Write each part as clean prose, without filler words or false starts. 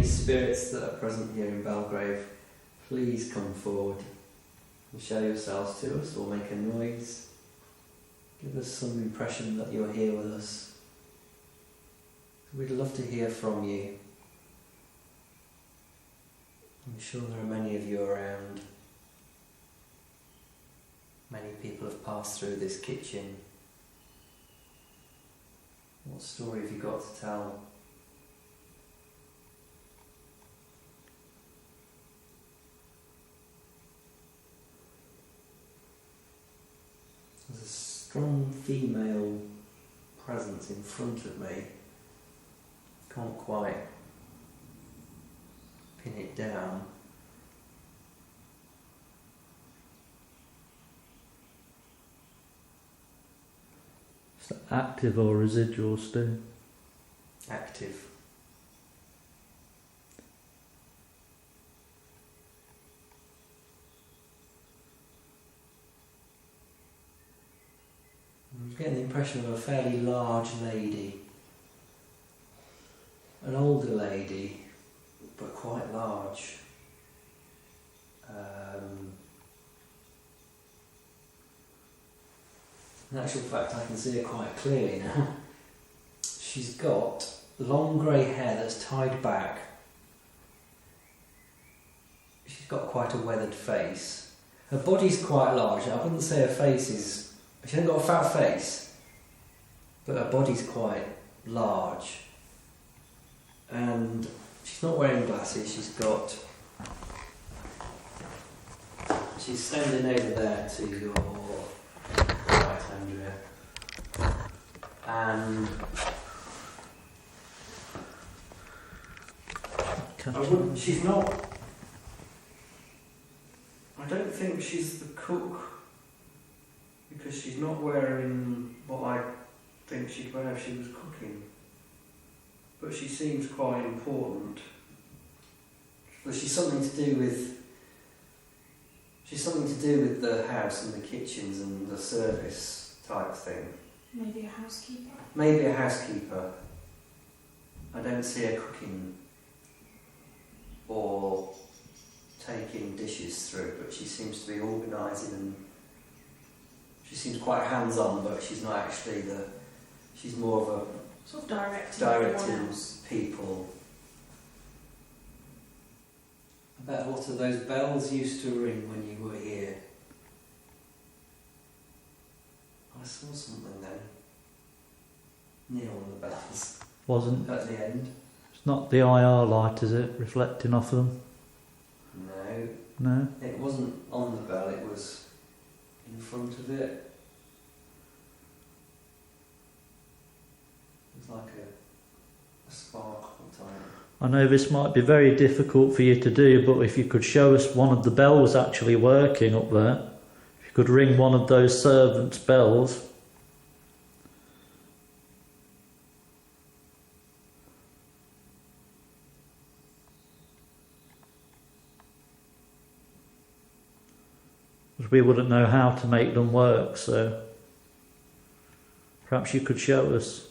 spirits that are present here in Belgrave, please come forward and show yourselves to us, or make a noise. Give us some impression that you're here with us. We'd love to hear from you. I'm sure there are many of you around. Many people have passed through this kitchen. What story have you got to tell? There's a strong female presence in front of me. Can't quite pin it down. Is that active or residual still? Active. I'm getting the impression of a fairly large lady. An older lady, but quite large. In actual fact, I can see her quite clearly now. She's got long grey hair that's tied back. She's got quite a weathered face. Her body's quite large. I wouldn't say her face is... She hasn't got a fat face, but her body's quite large. And she's not wearing glasses. She's standing over there to your right, Andrea. And she's not... I don't think she's the cook, because she's not wearing what I think she'd wear if she was cooking. But she seems quite important. But she's something to do with the house and the kitchens and the service type thing. Maybe a housekeeper. Maybe a housekeeper. I don't see her cooking or taking dishes through, but she seems to be organising, and she seems quite hands-on, but she's not actually she's more of a sort of directing people. I bet what are those bells used to ring when you were here? I saw something then. Near one of the bells. Wasn't at the end. It's not the IR light, is it? Reflecting off of them? No. No? It wasn't on the bell, it was in front of it. It was like a sparkle type. I know this might be very difficult for you to do, but if you could show us one of the bells actually working up there, if you could ring one of those servants' bells. Because we wouldn't know how to make them work, so perhaps you could show us.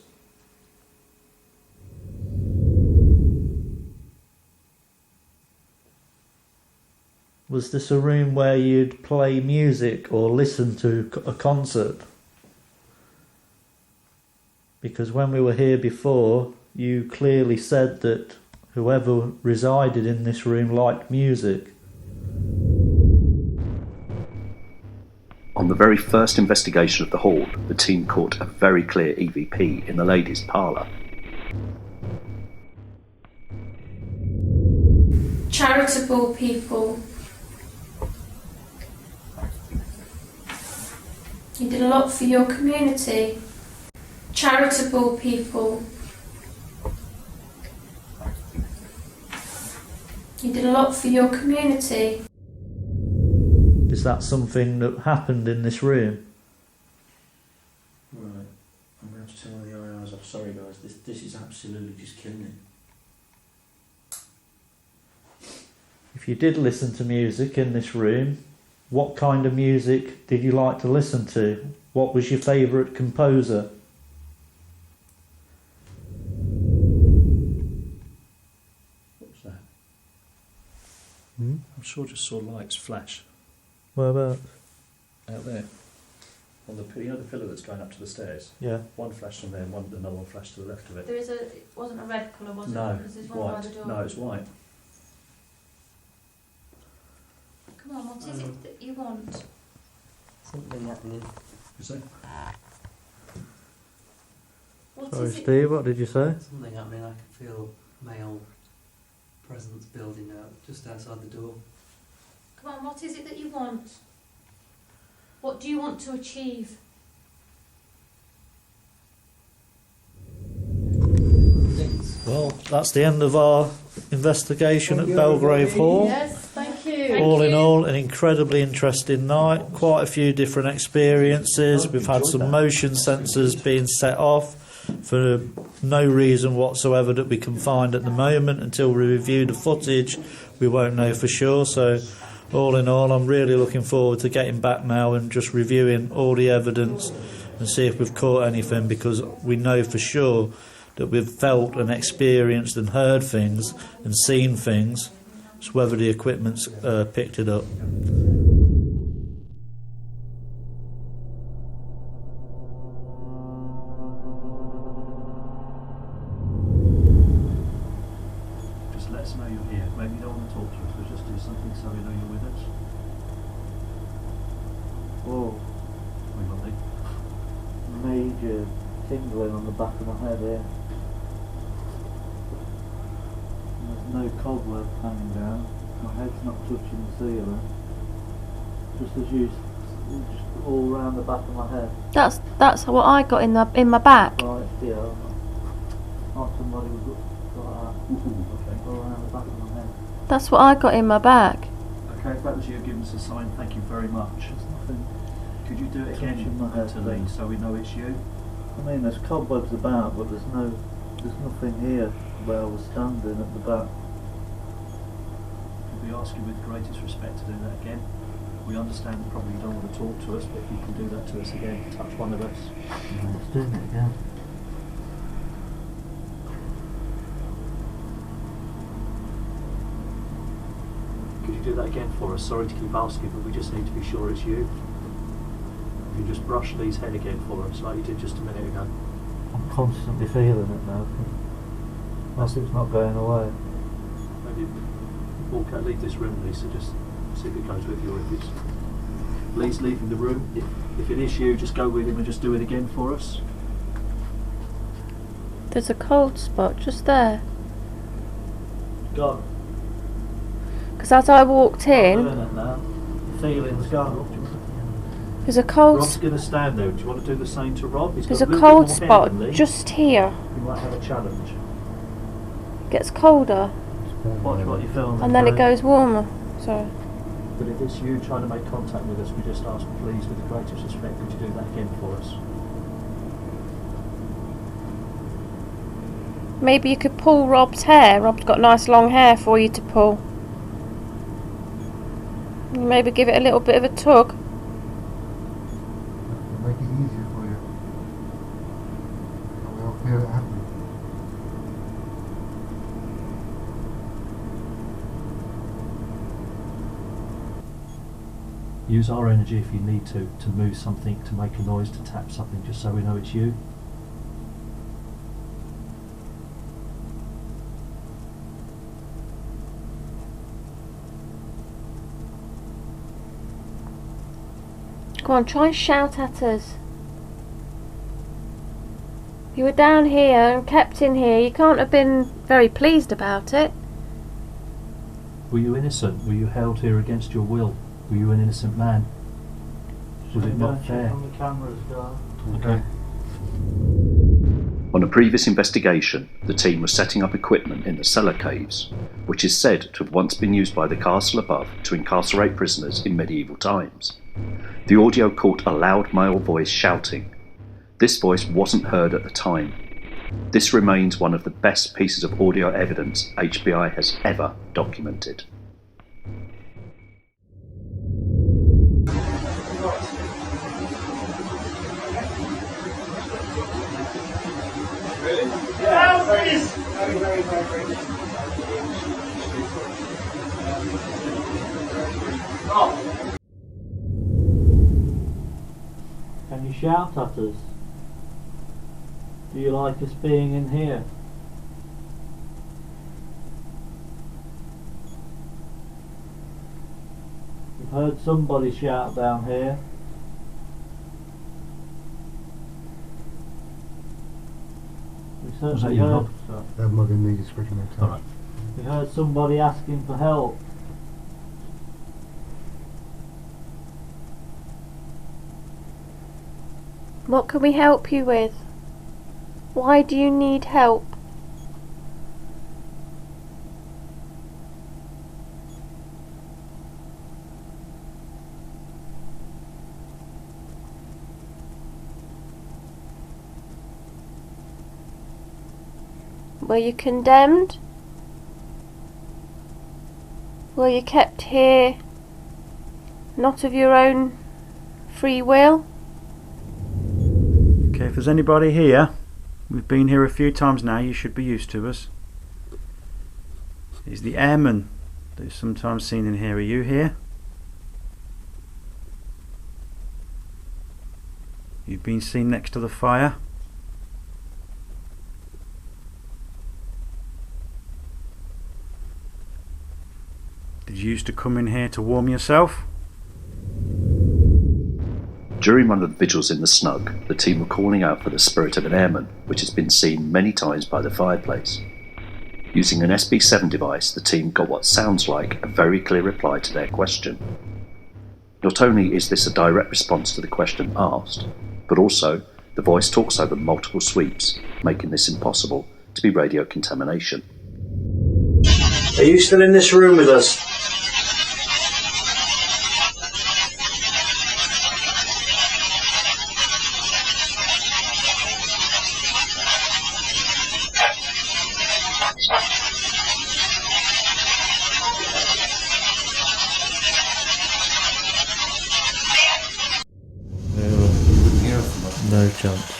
Was this a room where you'd play music or listen to a concert? Because when we were here before, you clearly said that whoever resided in this room liked music. On the very first investigation of the hall, the team caught a very clear EVP in the ladies' parlour. Charitable people. You did a lot for your community. Charitable people. You did a lot for your community. Is that something that happened in this room? Right, I'm going to have to turn all the IRs off. Sorry guys, this is absolutely just killing it. If you did listen to music in this room, what kind of music did you like to listen to? What was your favourite composer? What's that? I'm sure I just saw lights flash Where about? out there. On the the pillar that's going up to the stairs. Yeah. One flashed from there and another one flashed to the left of it. It wasn't a red colour, was it? No, Because there's one by the white. door. No, it's white. Come on, what is it that you want? Something happening. Is it? What Sorry, is it? Steve, what did you say? Something happening. I can feel male presence building out just outside the door. Come on, what is it that you want? What do you want to achieve? Well, that's the end of our investigation at Belgrave Hall. Yes, thank you. All in all, an incredibly interesting night. Quite a few different experiences. We've had some motion sensors being set off for no reason whatsoever that we can find at the moment. Until we review the footage, we won't know for sure. So, all in all, I'm really looking forward to getting back now and just reviewing all the evidence and see if we've caught anything, because we know for sure that we've felt and experienced and heard things and seen things. It's whether the equipment's picked it up. Just let us know you're here. Maybe you don't want to talk to us, but just do something so we know you're with us. Whoa, We will be. major tingling on the back of my head here. There's no cobweb hanging down. My head's not touching the ceiling. Just as you, just all round the back of my head. That's what I got in my back. Right, yeah. Like somebody was like that. All around the back of my head. That's what I got in my back. Okay, if that was you giving us a sign, thank you very much. There's nothing. Could you do it again Touching my head, mentally please. so we know it's you? I mean, there's cobwebs about, but there's nothing here where I was standing at the back. Could we ask you with greatest respect to do that again? We understand probably you don't want to talk to us, but if you can do that to us again, touch one of us. Let's do it again. Could you do that again for us? Sorry to keep asking, but we just need to be sure it's you. If you just brush Lee's head again for us, like you did just a minute ago. I'm constantly feeling it now. Whilst it's not going away. Maybe walk out, leave this room, Lisa, just see if it goes with you, or if it's Lee's leaving the room. If it is you, just go with him and just do it again for us. There's a cold spot just there. Gone. Because as I walked I'm in, doing it now. The feeling's gone. there's a cold Rob's going to stand there. Do you want to do the same to Rob? He's there's got a little bit cold more hair spot than Lee. just here. You might have a challenge. Gets colder Watch what you film. and then it goes warmer. So But if it's you trying to make contact with us, we just ask, please, with the greatest respect, could you do that again for us? maybe you could pull Rob's hair. Rob's got nice long hair for you to pull. Maybe give it a little bit of a tug. Make it easier for you. We don't feel it happening. Use our energy if you need to move something, to make a noise, to tap something, just so we know it's you. Come on, try and shout at us. You were down here and kept in here. You can't have been very pleased about it. Were you innocent? Were you held here against your will? Were you an innocent man? Was it not fair? On the cameras, guys. Okay. On a previous investigation, the team was setting up equipment in the cellar caves, which is said to have once been used by the castle above to incarcerate prisoners in medieval times. The audio caught a loud male voice shouting. This voice wasn't heard at the time. This remains one of the best pieces of audio evidence HBI has ever documented. Can you shout at us? Do you like us being in here? We've heard somebody shout down here. We certainly heard. That mugging me is freaking out. Alright. We heard somebody asking for help. What can we help you with? Why do you need help? Were you condemned? Were you kept here not of your own free will? Okay, if there's anybody here, we've been here a few times now, you should be used to us. Is the airman that is sometimes seen in here. Are you here? You've been seen next to the fire. Did you used to come in here to warm yourself? During one of the vigils in the snug, the team were calling out for the spirit of an airman, which has been seen many times by the fireplace. Using an SB7 device, the team got what sounds like a very clear reply to their question. Not only is this a direct response to the question asked, but also the voice talks over multiple sweeps, making this impossible to be radio contamination. Are you still in this room with us? No chance.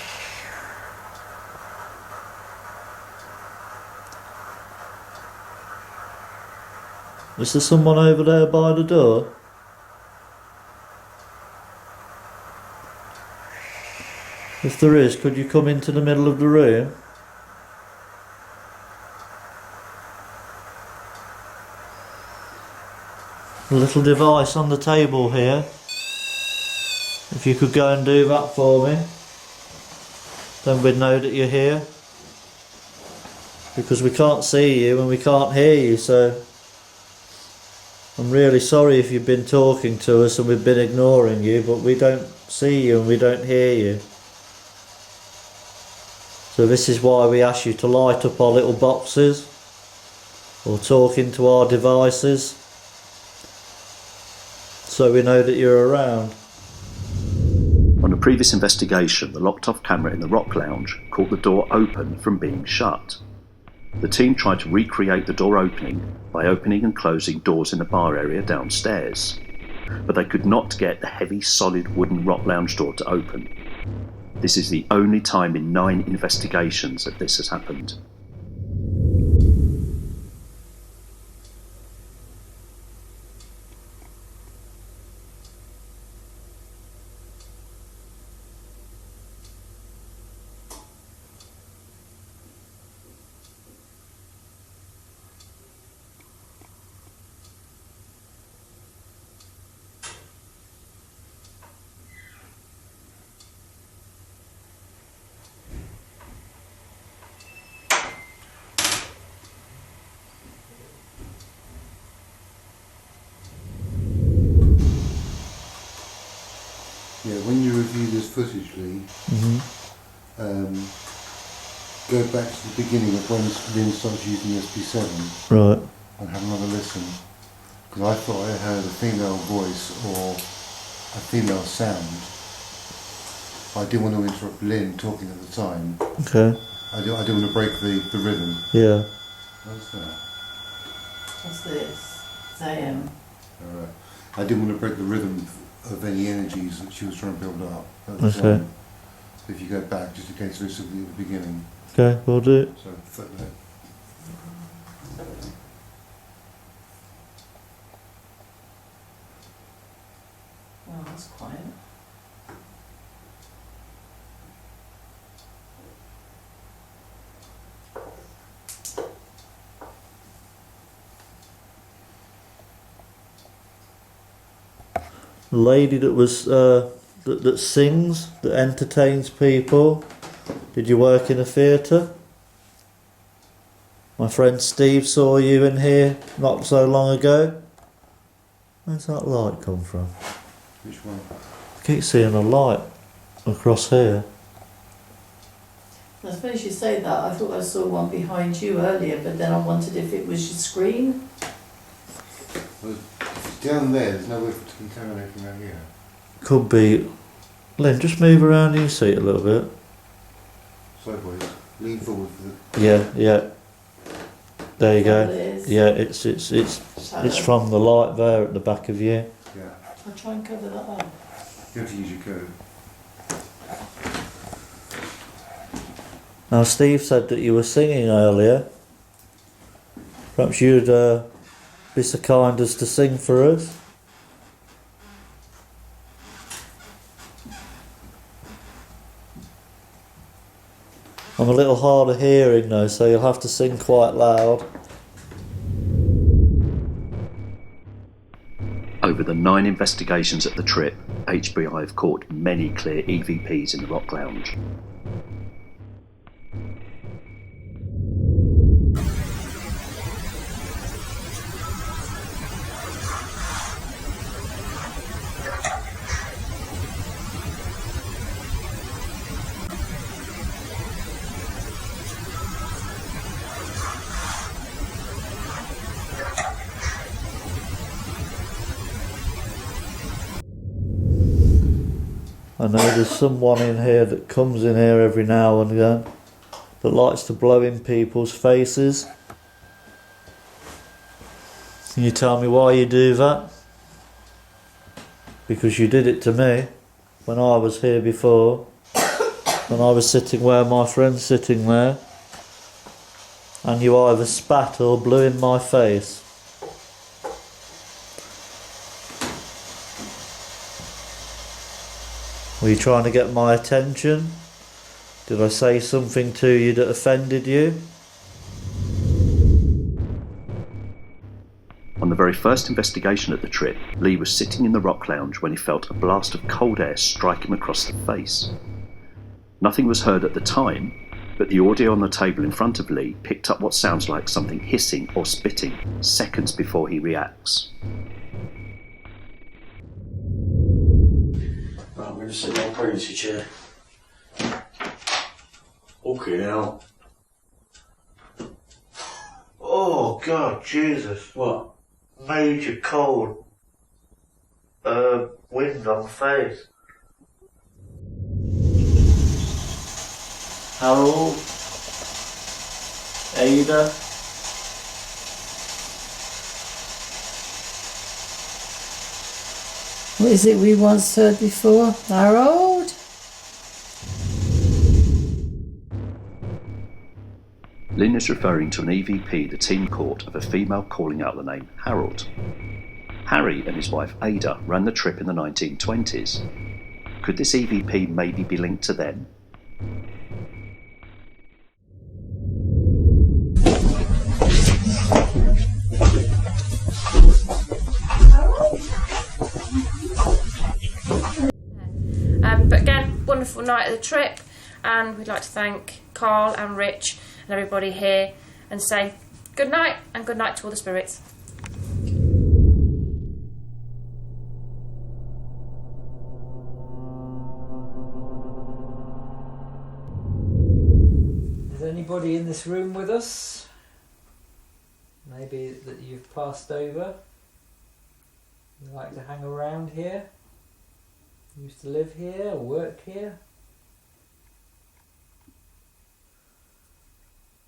Is there someone over there by the door? If there is, could you come into the middle of the room? A little device on the table here. If you could go and do that for me, then we'd know that you're here. Because we can't see you and we can't hear you, so I'm really sorry if you've been talking to us and we've been ignoring you, but we don't see you and we don't hear you. So this is why we ask you to light up our little boxes or talk into our devices so we know that you're around. On a previous investigation, the locked-off camera in the Rock Lounge caught the door open from being shut. The team tried to recreate the door opening by opening and closing doors in the bar area downstairs, but they could not get the heavy, solid wooden Rock Lounge door to open. This is the only time in 9 investigations that this has happened. Yeah, when you review this footage, Lee, go back to the beginning of when Lynn starts using the SB7 Right. and have another listen. Because I thought I heard a female voice or a female sound. I didn't want to interrupt Lynn talking at the time. Okay. I didn't want to break the rhythm. Yeah. What's that? What's this? It's AM. Alright. I didn't want to break the rhythm of any energies that she was trying to build up at the Okay. time. If you go back, just in case this at the beginning. Okay, we'll do it. So, footnote. A lady that was that sings, that entertains people. Did you work in a theatre? My friend Steve saw you in here not so long ago. Where's that light come from? Which one? I keep seeing a light across here. I suppose you say that. I thought I saw one behind you earlier, but then I wondered if it was your screen. Well, if it's down there, there's no way for it to contaminate from out here. Could be. Lynn, just move around your seat a little bit. Sideways. Lean forward for the... Yeah. There you go. There it is. Yeah, it's Shadow. from the light there at the back of you. Yeah. I'll try and cover that up. You have to use your code. Now, Steve said that you were singing earlier. Perhaps you'd be so kind as to sing for us. I'm a little hard of hearing though, so you'll have to sing quite loud. Over the 9 investigations at the trip, HBI have caught many clear EVPs in the Rock Lounge. I know there's someone in here that comes in here every now and again that likes to blow in people's faces. Can you tell me why you do that? Because you did it to me when I was here before, when I was sitting where my friend's sitting there, and you either spat or blew in my face. Were you trying to get my attention? Did I say something to you that offended you? On the very first investigation at the trip, Lee was sitting in the Rock Lounge when he felt a blast of cold air strike him across the face. Nothing was heard at the time, but the audio on the table in front of Lee picked up what sounds like something hissing or spitting seconds before he reacts. Right, I'm going to sit in my pregnancy chair. Okay, now. Oh God, Jesus. What? Major cold. Wind on the face. Harold? Ada? What is it we once heard before? Harold? Lynn is referring to an EVP the team caught of a female calling out the name Harold. Harry and his wife Ada ran the trip in the 1920s. Could this EVP maybe be linked to them? But again, wonderful night of the trip, and we'd like to thank Carl and Rich and everybody here and say good night and good night to all the spirits. Is anybody in this room with us? Maybe that you've passed over? You like to hang around here? Used to live here or work here?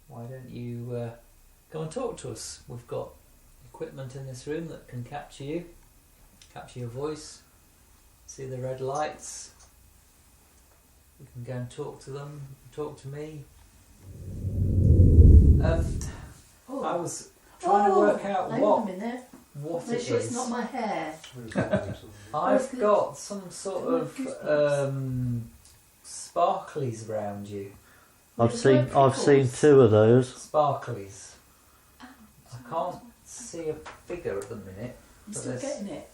Why don't you go and talk to us? We've got equipment in this room that can capture you, capture your voice, see the red lights. You can go and talk to them, talk to me. I was trying to work out hang what on a minute. it Make sure is. it's not my hair. I've got some sort of sparklies around you. I've seen 2 of those. Sparklies. I can't see a figure at the minute. I'm but still there's- getting it.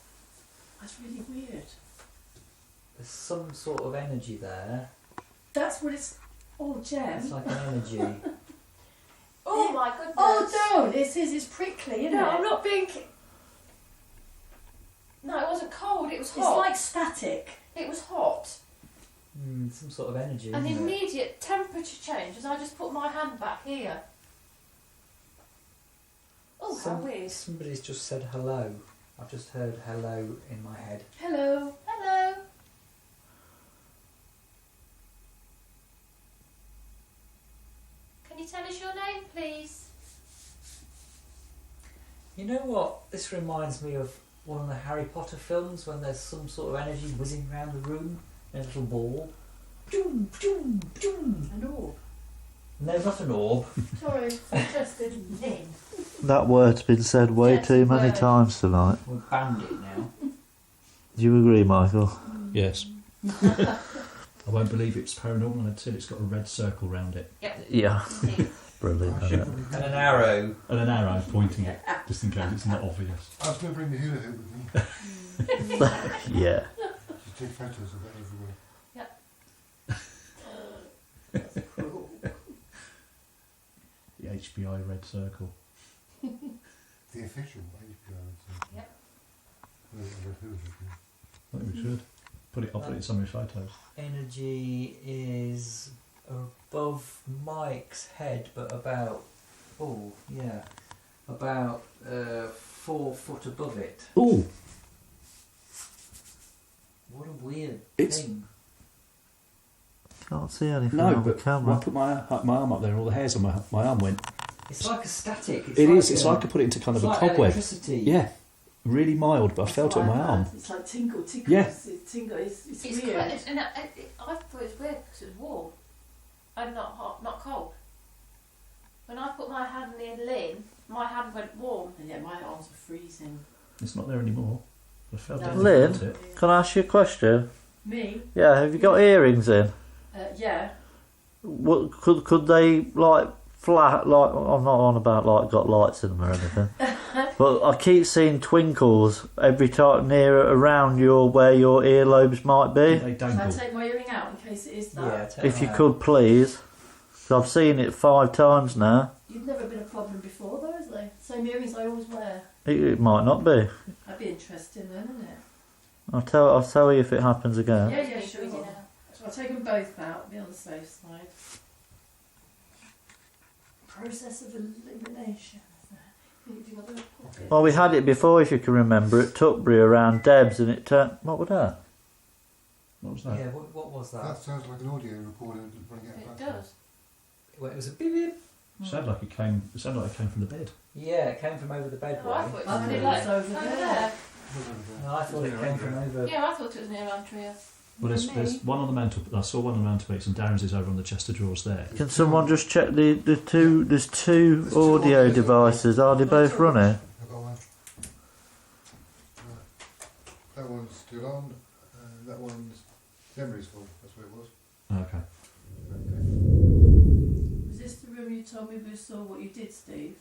That's really weird. There's some sort of energy there. That's what it's. Oh, Jem. It's like an energy. Oh my goodness. Oh, don't! It says it's prickly, isn't No, it? I'm not being. No, it wasn't cold. It was It's hot. like static. It was hot. Some sort of energy. An isn't it? immediate temperature change as I just put my hand back here. Oh, how weird. Somebody's just said hello. I've just heard hello in my head. Hello. Hello. Can you tell us your name, please? You know what? This reminds me of one of the Harry Potter films when there's some sort of energy whizzing around the room in a little ball. Doom, doom, doom. An orb. No, not an orb. Sorry, interested in. That word's been said way Yes, too many word. times tonight. We've banned it now. Do you agree, Michael? Yes. I won't believe it's paranormal until it's got a red circle round it Yeah. Indeed. Brilliant. I isn't should it? And an arrow. and an arrow pointing it, just in case it's not obvious. I was going to bring the hula hoop with me. Yeah. Just take photos of it everywhere. The HBI red circle. The official HBI. Yep. The hula hoop. I think we should. I'll put it in some of your photos. Energy is above Mike's head, but about, about 4 foot above it. Ooh! What a weird It's- thing. Can't see anything No, on the but camera. I put my arm up there and all the hairs on my arm went. It's like a static. It's like I put it into kind of it's a like cobweb. electricity. Yeah. Really mild, but I felt it on my arm. It's like tingle, tickles. Yeah. It's tingle. It's It's weird. quite, and I thought it was weird because it was warm and not hot, not cold. When I put my hand near Lynn, my hand went warm. And yet my arms are freezing. It's not there anymore. I felt No. it. Lynn? I felt it. Can I ask you a question? Me? Yeah, have you got earrings in? Yeah. What could they like flat? Like I'm not on about like got lights in them or anything, but I keep seeing twinkles every time near around where your earlobes might be. They Can I dangle. take my earring out in case it is that? Yeah, take If that you out. could please, 'cause I've seen it 5 times now. You've never been a problem before, though, is there? Same earrings I always wear. It might not be. That'd be interesting, then, isn't it? I'll tell you if it happens again. Yeah, yeah, sure. So I'll take them both out. Be on the safe side. Process of elimination. Have you got the pocket? Well, we had it before, if you can remember, at Tutbury around Debs, and it turned. What was that? What was that? Yeah, what was that? That sounds like an audio recorder to bring it It back. does. Well, it was a beep beep. Sounded like it came from the bed. Yeah, it came from over the bedway. Oh, I thought it I was thought near it like was over there. No, I thought it came from over. Yeah, I thought it was near Antria. Well, there's one on the mantel. I saw one on the mantelpiece, and Darren's is over on the chest of drawers there. Can someone just check the two? There's two audio devices. Are they both running? I've got one. That one's still on. That one's memory's full. That's what it was. Okay. Was this the room you told me we saw what you did, Steve?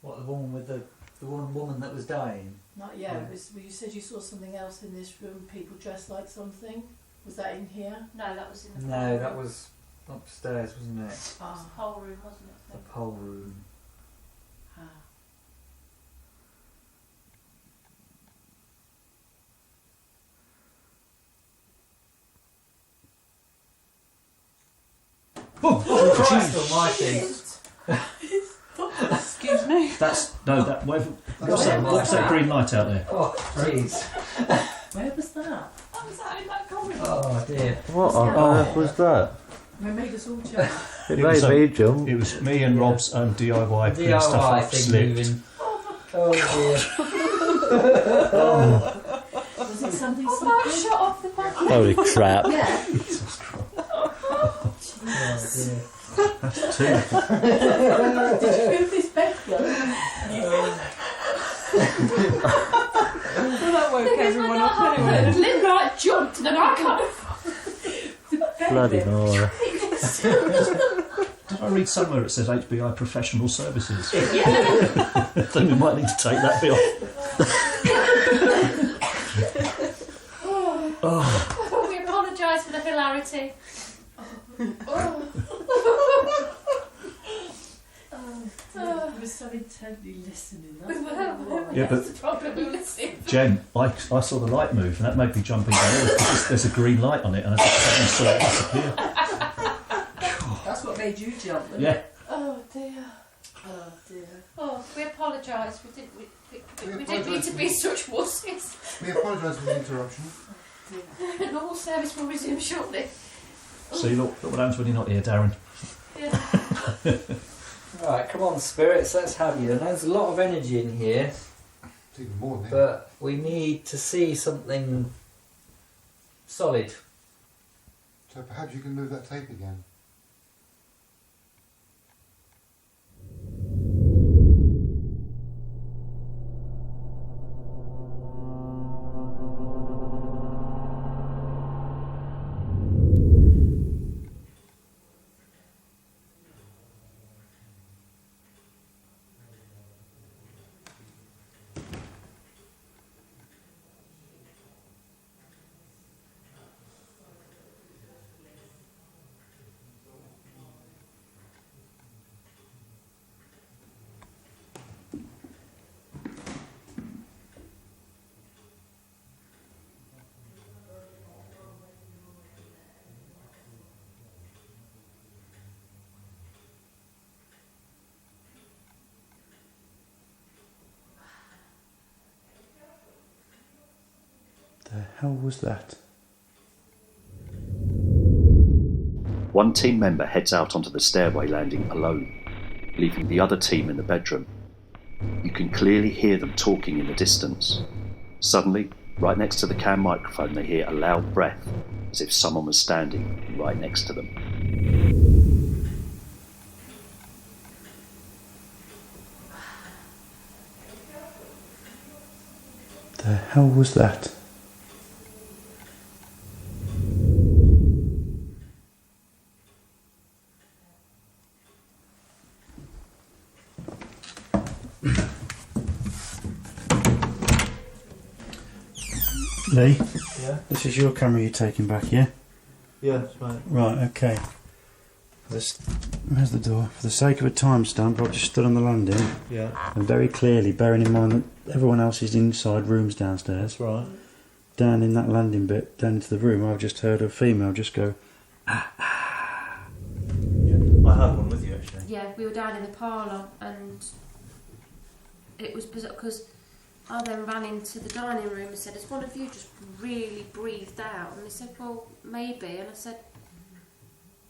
What, the woman with the one woman that was dying? Not yet. Yeah. You said you saw something else in this room, people dressed like something. Was that in here? No, that was in the No, that was upstairs, wasn't it? It was the whole room, wasn't it? The pole room. Ah. Oh, Christ almighty! Excuse me. That's no. What's that green light out there? Oh, jeez. Where was that? I was out in that corridor. Oh, dear. What on earth was that? They made us all jump. It It was, made me jump. It was me and Rob's DIY putting stuff DIY up thing slipped. moving. Oh, dear. Was it something Oh, secret? that shot off the back. Holy crap! Yeah. Jesus Christ. Oh, dear. That's two. Did you move this bed though? Well, that woke everyone up anyway. Lynn like jumped and then I kind of... Bloody Nora. Did I read somewhere it says HBI Professional Services? Yeah. Then we might need to take that bit off. tea. We're so intently listening. Yeah, but That's the problem with listening. Jen, I saw the light move and that made me jump in because there's a green light on it and I suddenly saw it disappear. That's what made you jump, wasn't Yeah. it? Oh dear. Oh dear. Oh, we apologise. We didn't mean to be such wusses. We apologise for the interruption. Normal service will resume shortly. See, look what happens when you're not here, Darren. Yeah. Right, come on, spirits, let's have you. There's a lot of energy in here, It's even more than that. but we need to see something solid. So perhaps you can move that tape again. The hell was that? One team member heads out onto the stairway landing alone, leaving the other team in the bedroom. You can clearly hear them talking in the distance. Suddenly, right next to the cam microphone, they hear a loud breath, as if someone was standing right next to them. The hell was that? Lee, Yeah? this is your camera you're taking back, yeah? Yeah, that's right. Right, okay. Where's the door? For the sake of a timestamp, I've just stood on the landing Yeah, and very clearly, bearing in mind that everyone else is inside rooms downstairs, that's right. down in that landing bit, down into the room, I've just heard a female just go, Yeah. I had one with you actually. Yeah, we were down in the parlour and it was bizarre because I then ran into the dining room and said, has one of you just really breathed out? And they said, well, maybe. And I said,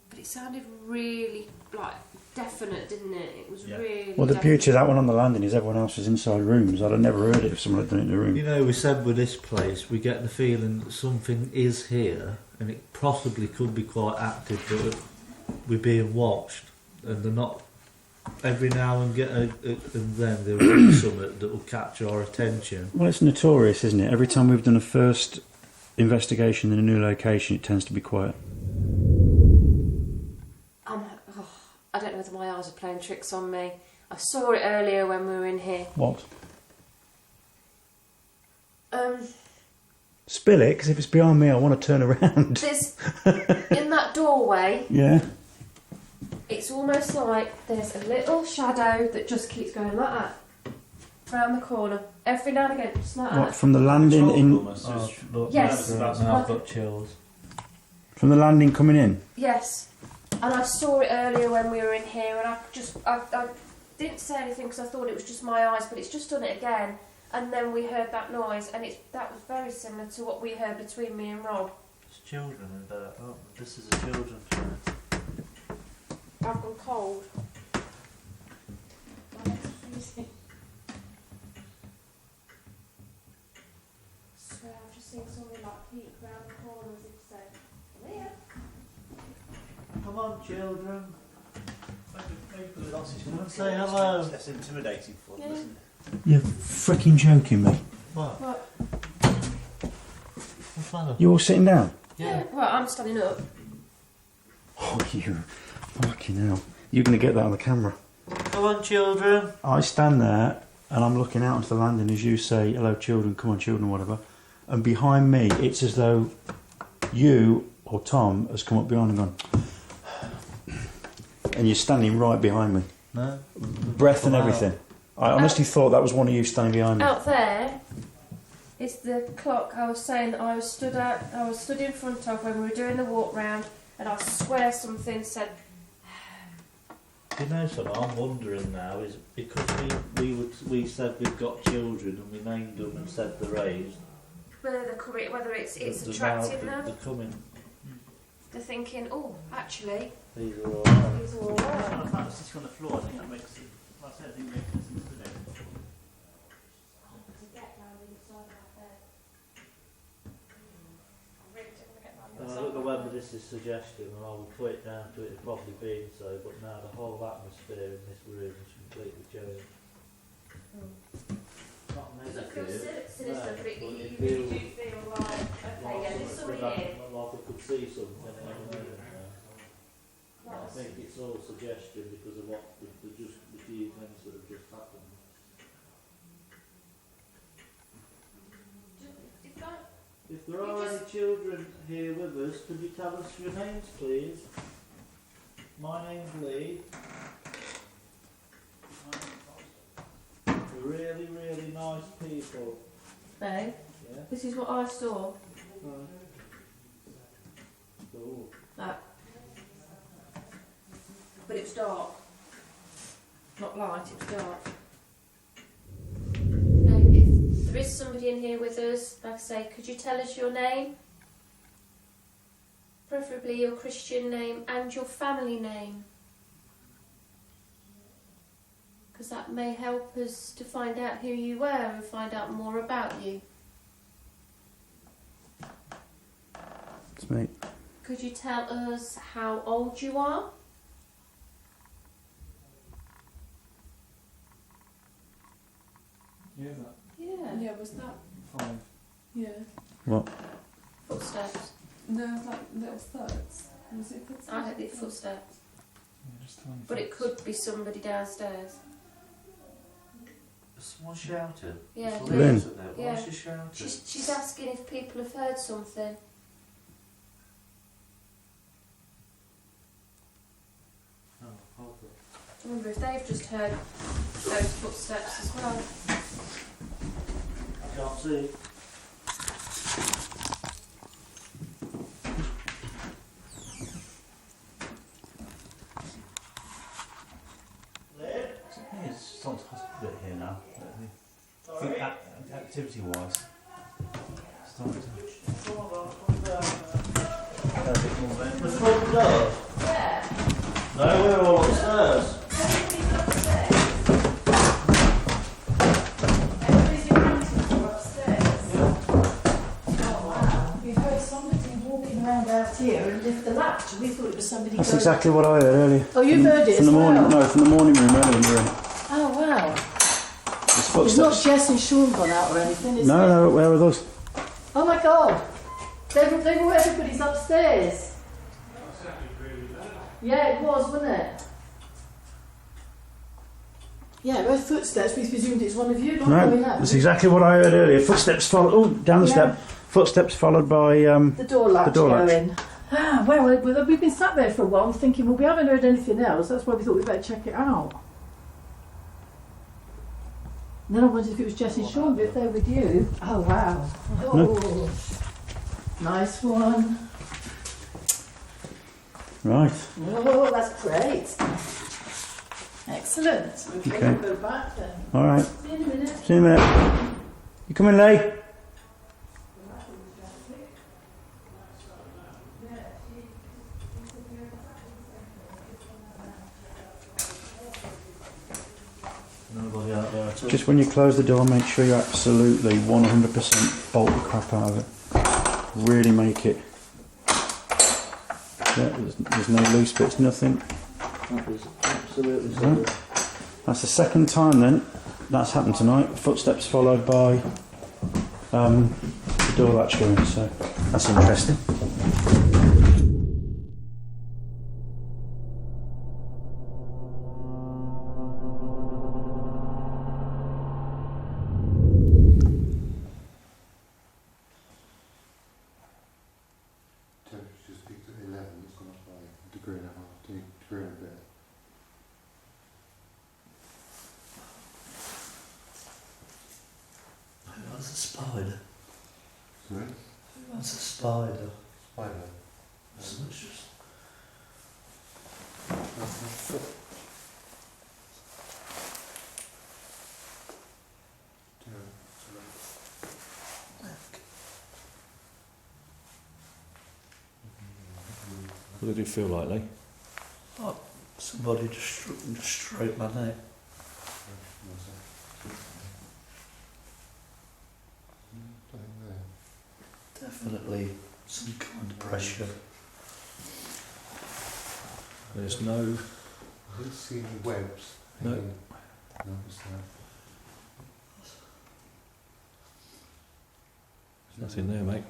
but it sounded really, like, definite, didn't it? It was really well, the definite. beauty of that one on the landing is everyone else is inside rooms. I'd have never heard it if someone had done it in the room. You know, we said with this place, we get the feeling that something is here, and it possibly could be quite active, but we're being watched, and they're not. Every now and then there will be something that will catch our attention. Well, it's notorious, isn't it? Every time we've done a first investigation in a new location, it tends to be quiet. I don't know whether my eyes are playing tricks on me. I saw it earlier when we were in here. What? Spill it, because if it's behind me, I want to turn around. There's in that doorway. Yeah. It's almost like there's a little shadow that just keeps going like that round the corner every now and again, just like What, that. from the landing in? Oh, look, Yes. now I've got chills. From the landing coming in. Yes, and I saw it earlier when we were in here, and I didn't say anything because I thought it was just my eyes, but it's just done it again. And then we heard that noise, and that was very similar to what we heard between me and Rob. It's children in there. Oh, this is a children's place. I've gone cold. My legs are freezing. I swear I've just seen somebody like peek round the corner as if to say, Leah. Come on, children. Say hello. That's intimidating for them, Yeah. isn't it? You're freaking joking me. What? What? What's the matter? You all sitting down? Yeah. Well, I'm standing up. Oh, you fucking hell. You're going to get that on the camera. Come on, children. I stand there and I'm looking out onto the landing as you say, hello children, come on children, whatever. And behind me, it's as though you or Tom has come up behind and gone, and you're standing right behind me. No. Breath and everything. I honestly thought that was one of you standing behind me. Out there is the clock I was saying that I was stood in front of when we were doing the walk round, and I swear something said. You know something I'm wondering now is because we said we've got children and we named them and said they're raised. Whether it's They're attracting now, them. They're coming. They're thinking, oh, actually, These are all right. these are all right. The fact that it's on the floor, I think that makes it. Like I said, I think it makes sense today. I don't know whether this is suggestion and I will put it down to it probably being so, but now the whole atmosphere in this room is completely changed. Not Does it feel negative. sinister, but you it really feels do feel like, okay, yeah, there's somebody here. Like I could see something in a minute now. I think it's all suggestion because of what the few events that have just happened. If there are any children here with us, could you tell us your names, please? My name's Lee. They're really, really nice people. No, Yeah. this is what I saw. Right. Cool. That. But it was dark. Not light, it was dark. No, if there is somebody in here with us, like I say, could you tell us your name? Preferably your Christian name and your family name. Because that may help us to find out who you were and find out more about you. It's me. Could you tell us how old you are? Yeah, Yeah. Yeah, was that? 5. Yeah. What? Footsteps. No, like little thuds. Was it footsteps? I heard the footsteps. Yeah, just tiny. But it could be somebody downstairs. Someone shouted. Yeah. Lynn. Why Yeah. is she shouting? She's asking if people have heard something. Oh, hold on. I wonder if they've just heard those footsteps as well. I can't see. Yeah, it's starting to hospital a bit here now. I think activity-wise, starting to. The front door? Yeah. No, we're all upstairs. Everybody's in Hampton upstairs. Oh wow. We heard somebody walking around out here and lift the latch. We thought it was somebody That's going... exactly what I heard earlier. Oh, you heard it From as the morning, well? no, from the morning room earlier in the room. Oh wow. There's It's not footsteps. Jess and Sean gone out or anything, is No, it? no, where are those? Oh my god. They were everybody's upstairs. Yeah, it was, wasn't it? Yeah, those footsteps, we presumed it's one of you not No, going out. that's exactly what I heard earlier. Footsteps followed, down the Yeah. step. Footsteps followed by, The door latch latch. going. Ah, well, we've been sat there for a while thinking, well, we haven't heard anything else. That's why we thought we'd better check it out. And then I wondered if it was Jess and Sean, but if they're with you. Oh, wow. Oh, nice one. right. Oh, that's great. Excellent. Okay, Okay. we'll go back then. All right. See you in a minute. See you in a minute. You coming, Lee? Nobody out there at all. Just when you close the door, make sure you absolutely 100% bolt the crap out of it. Really make it. Yeah, there's no loose bits, nothing. That is absolutely Right. solid. That's the second time then that's happened tonight. Footsteps followed by the door latch going, so that's interesting. Temperature's That's a spider. Spider. What did it feel like, Lee? Oh, somebody just stroked my neck. Definitely some kind of pressure. There's no... I didn't see any webs. No. No, it's There's nothing there, mate.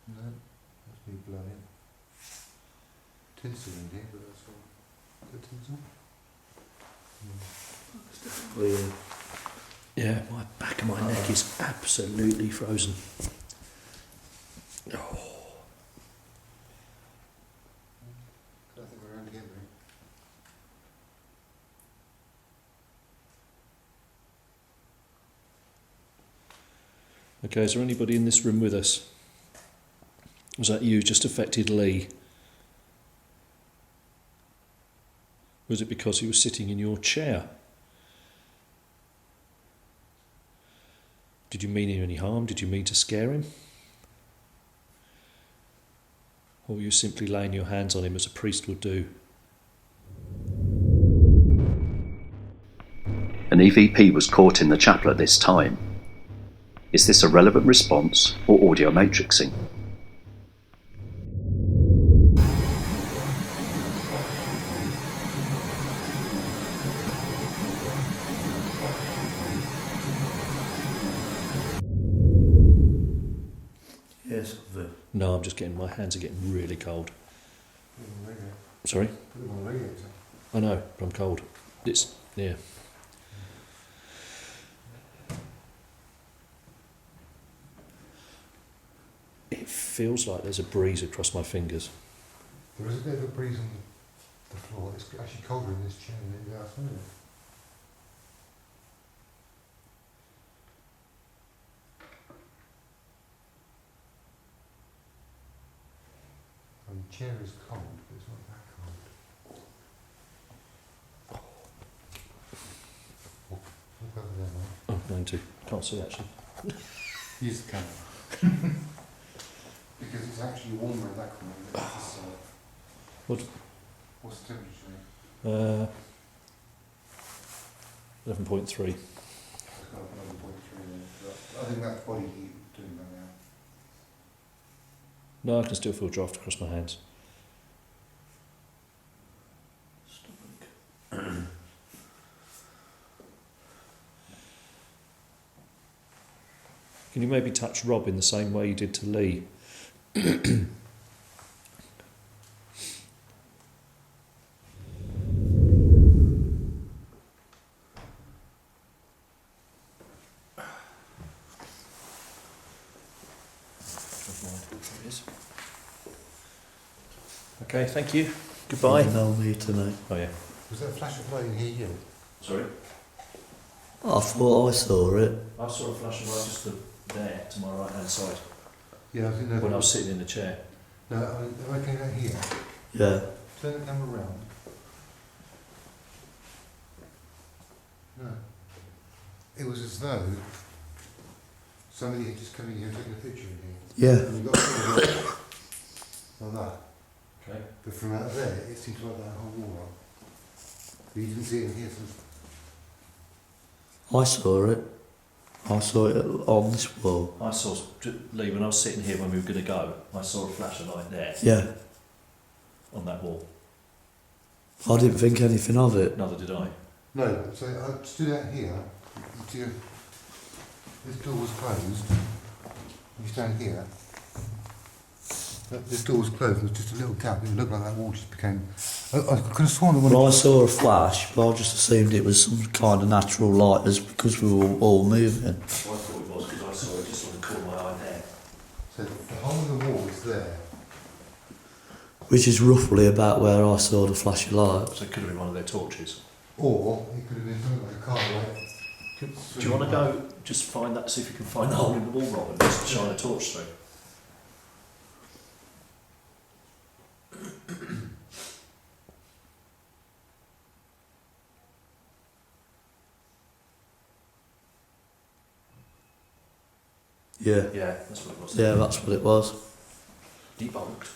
No, that's me blowing. Tinsel in here, but that's all. Good tinsel? Weird. Yeah, my back of my neck is absolutely frozen. Oh. I think we're around again, mate. Okay, is there anybody in this room with us? Was that you just affected Lee? Was it because he was sitting in your chair? Did you mean him any harm? Did you mean to scare him? Or were you simply laying your hands on him as a priest would do? An EVP was caught in the chapel at this time. Is this a relevant response or audio matrixing? Yes, No, I'm just getting, my hands are getting really cold. Sorry? Put them on the radiator. I know, but I'm cold. It's, yeah. It feels like there's a breeze across my fingers. There is a bit of a breeze on the floor. It's actually colder in this chair than it is outside. The chair is cold, but it's not that cold. Look over there, mate. I'm going to. Can't see actually. Use the camera. Because it's actually warmer in that corner than this side. What? What's the temperature? 11.3. It's got 11.3 there. I think that's body heat doing that now. No, I can still feel draft across my hands. Can you maybe touch Rob in the same way you did to Lee? Okay, thank you. Goodbye. No me tonight. Oh yeah. Was that a flash of light in here yet? Sorry? I thought I saw it. I saw a flash of light just there to my right hand side Yeah, I think no. when I was sitting in the chair. No, if I came out here, Yeah. turn the camera around. No. It was as though somebody had just come in here and taken a picture in here. Yeah. And we got sort of like that. Okay. But from out there, it seemed to like that whole wall up. But you didn't see it in here, so I saw it. I saw it on this wall. I saw, Lee, when I was sitting here when we were going to go, I saw a flash of light there Yeah. on that wall. I didn't think anything of it. Neither did I. no, so I stood out here. This door was closed. You stand here. This door was closed. There was just a little gap. It looked like that wall just became. I could have sworn that when Well, I saw a flash, but I just assumed it was some kind of natural light as because we were all moving. Well, I thought it was because I saw it just on the corner of my eye there. So the hole in the wall is there. Which is roughly about where I saw the flash of light. So it could have been one of their torches. Or it could have been something like a car light Do you want to go just find that, see if you can find the hole in the wall, Rob, and just shine a torch through? Yeah. Yeah, that's what it was. Yeah, that's what it was. Debunked.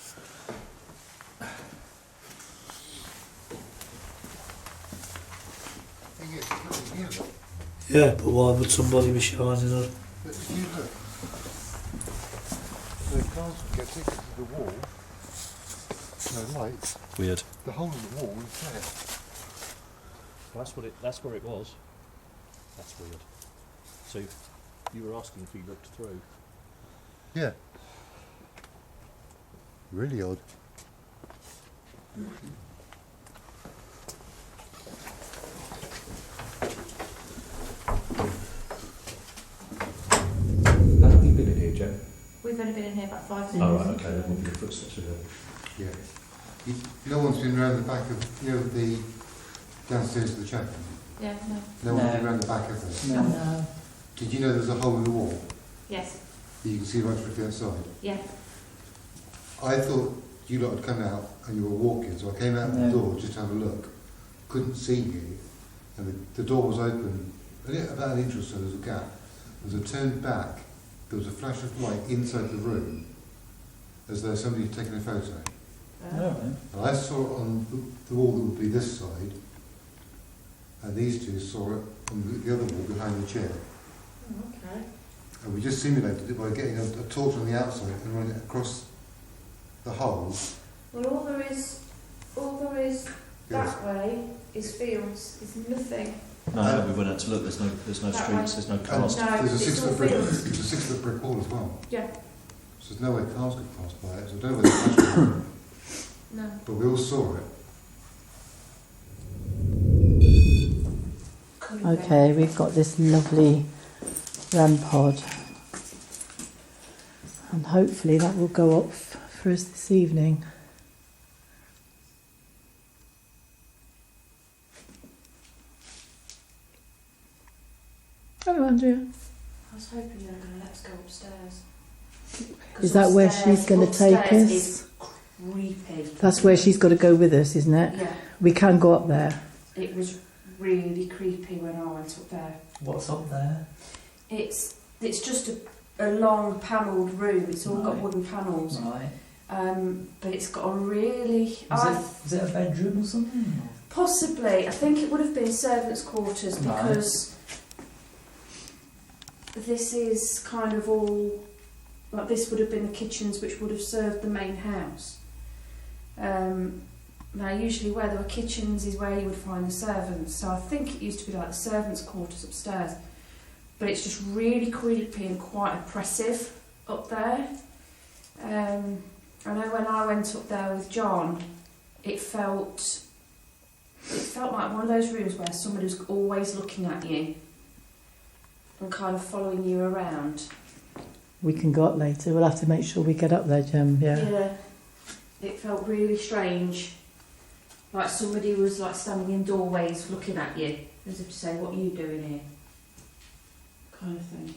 Yeah, but why would somebody be shining a... But if you look, the cars would get tickets to the wall, no lights, Weird. the hole in the wall is there. That's where it was. That's weird. So you were asking if he looked through. Yeah. Really odd. How long have you been in here, Jen? We've only been in here about 5 minutes. Oh, right, okay, then we'll be the footsteps again. Yeah. No one's been round the back of, the downstairs of the chapel. Yeah, no. No one's No. been round the back of it. No. Did you know there's a hole in the wall Yes. that you can see right through the outside? Yeah. I thought you lot had come out and you were walking, so I came out the door just to have a look. Couldn't see you, and the door was open about an inch or so. There was a gap. As I turned back, there was a flash of light inside the room, as though somebody had taken a photo. And I saw it on the wall that would be this side, and these two saw it on the other wall behind the chair. Oh, okay. And we just simulated it by getting a torch on the outside and running it across the hole. Well, all there is Yes. that way is fields. There's nothing. No, we went out to look. There's no That streets. There's no cars. No, There's a it's all 6 foot brick. fields. There's a 6 foot brick wall as well. Yeah. So there's no way cars could pass by it. So I don't know whether it's actually, No. but we all saw it. Okay, we've got this lovely REM pod, and hopefully that will go up for us this evening. Hello, Andrea. I was hoping they were going to let us go upstairs. Is that where she's going to take upstairs us? Is creepy. That's where she's got to go with us, isn't it? Yeah. We can go up there. It was really creepy when I went up there. What's up there? It's just a long panelled room. It's all got Right. wooden panels. Right. But it's got a really... Is it a bedroom or something? Possibly. I think it would have been servants' quarters Right. because this is kind of all... Like this would have been the kitchens which would have served the main house. Now usually where there were kitchens is where you would find the servants. So I think it used to be like the servants' quarters upstairs. But it's just really creepy and quite oppressive up there. I know when I went up there with John, it felt like one of those rooms where somebody was always looking at you and kind of following you around. We can go up later. We'll have to make sure we get up there, Jem. Yeah. It felt really strange. Like somebody was like standing in doorways looking at you, as if to say, "What are you doing here?" Kind of thing.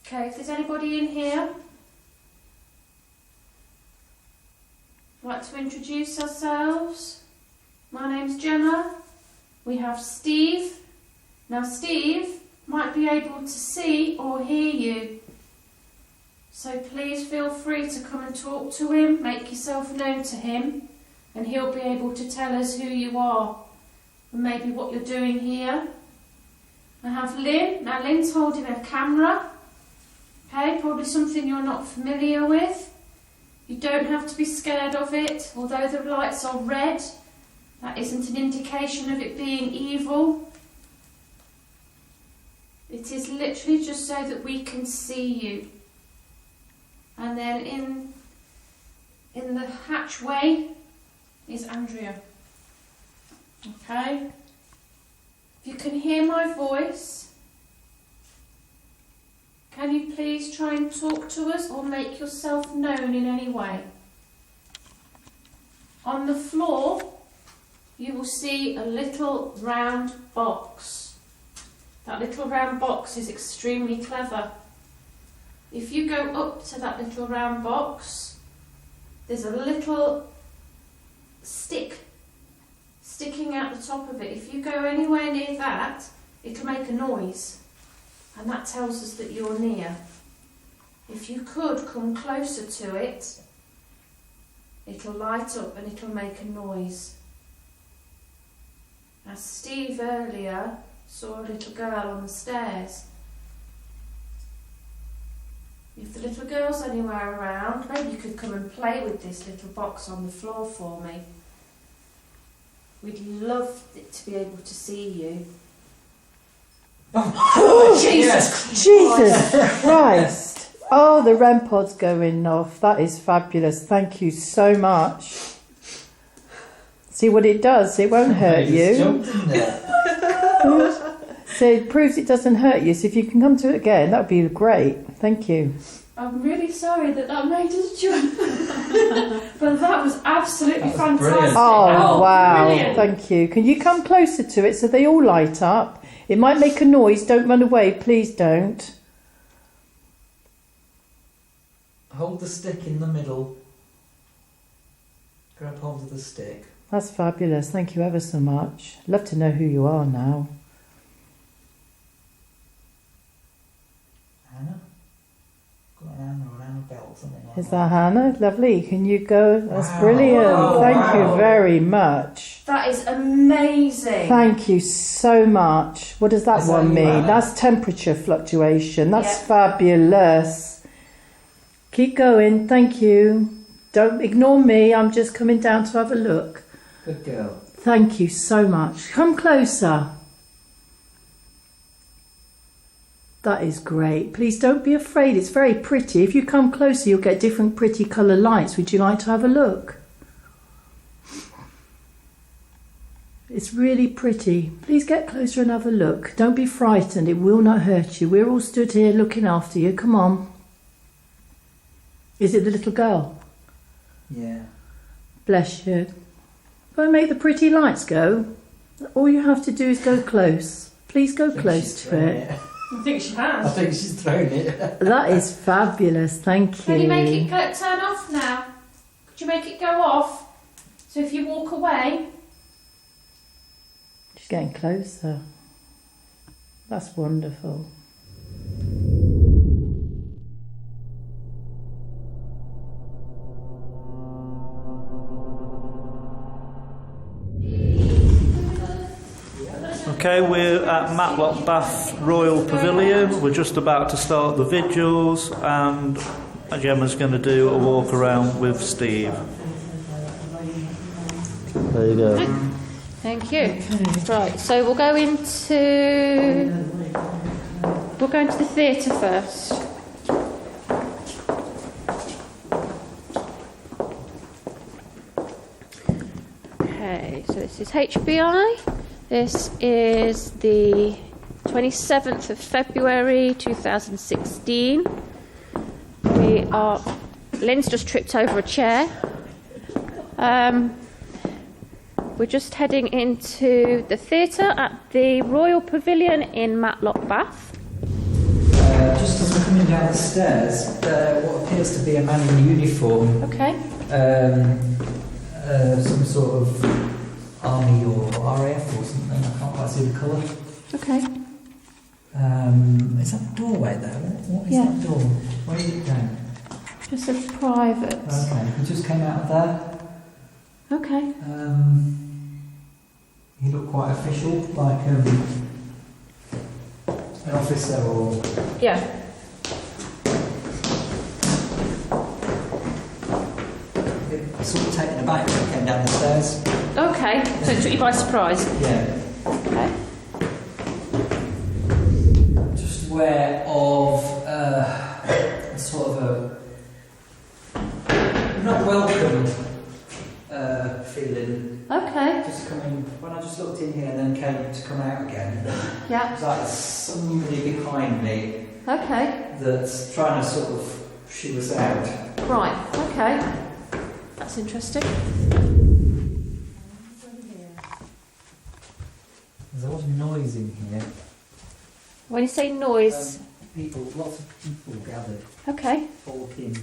Okay, if there's anybody in here, like to introduce ourselves. My name's Gemma. We have Steve. Now Steve might be able to see or hear you. So please feel free to come and talk to him, make yourself known to him, and he'll be able to tell us who you are and maybe what you're doing here. I have Lynn. Now Lynn's holding a camera. Okay, probably something you're not familiar with. You don't have to be scared of it, although the lights are red. That isn't an indication of it being evil. It is literally just so that we can see you. And then in the hatchway is Andrea. Okay? If you can hear my voice, can you please try and talk to us or make yourself known in any way? On the floor you will see a little round box. That little round box is extremely clever. If you go up to that little round box, there's a little stick sticking out the top of it. If you go anywhere near that, it'll make a noise, and that tells us that you're near. If you could come closer to it, it'll light up and it'll make a noise. Now, Steve earlier saw a little girl on the stairs. If the little girl's anywhere around, maybe you could come and play with this little box on the floor for me. We'd love it to be able to see you. Oh, Jesus Christ! Oh, the REM pod's going off. That is fabulous. Thank you so much. See what it does? It won't hurt you. So it proves it doesn't hurt you. So if you can come to it again, that would be great. Thank you. I'm really sorry that made us jump. But that was absolutely fantastic. Brilliant. Oh, wow. Brilliant. Thank you. Can you come closer to it so they all light up? It might make a noise. Don't run away. Please don't. Hold the stick in the middle. Grab hold of the stick. That's fabulous. Thank you ever so much. Love to know who you are now. Hannah? Got an Anna or an Annabelle, something like Is that Hannah? Lovely. Can you go? That's Wow. brilliant. Oh, Thank wow. you very much. That is amazing. Thank you so much. What does that Is one that mean? right? That's temperature fluctuation. That's Yeah. fabulous. Keep going. Thank you. Don't ignore me. I'm just coming down to have a look. Good girl. Thank you so much. Come closer. That is great. Please don't be afraid. It's very pretty. If you come closer, you'll get different pretty colour lights. Would you like to have a look? It's really pretty. Please get closer and have a look. Don't be frightened. It will not hurt you. We're all stood here looking after you. Come on. Is it the little girl? Yeah. Bless you. If I make the pretty lights go, all you have to do is go close. Please go close to it. I think she I has. think she's thrown it. That is fabulous. Thank you. Can you make it turn off now? Could you make it go off? So if you walk away, She's getting closer. That's wonderful. Okay, we're at Matlock Bath Royal Pavilion. We're just about to start the vigils, and Gemma's going to do a walk around with Steve. There you go. thank you. Right, so we'll go into the theatre first. Okay, so this is HBI. This is the 27th of February 2016. Lynn's just tripped over a chair. We're just heading into the theatre at the Royal Pavilion in Matlock Bath. Just as we're coming down the stairs, what appears to be a man in uniform, Okay. some sort of army or RAF or something, I can't quite see the colour. Okay. Is that a doorway there? What is Yeah. that door? Where did it go? Just a private. Okay, he just came out of there. Okay. He looked quite official, like an officer or... Yeah. Sort of taken aback when he came down the stairs. Okay. So it took you by surprise. Yeah. Okay. Just aware of sort of a not welcome feeling. Okay. Just coming when I just looked in here and then came to come out again. Yeah. It was like there's somebody behind me Okay. that's trying to sort of shoo us out. Right. Okay. That's interesting. There's a lot of noise in here. When you say noise, Lots of people gathered, okay. talking.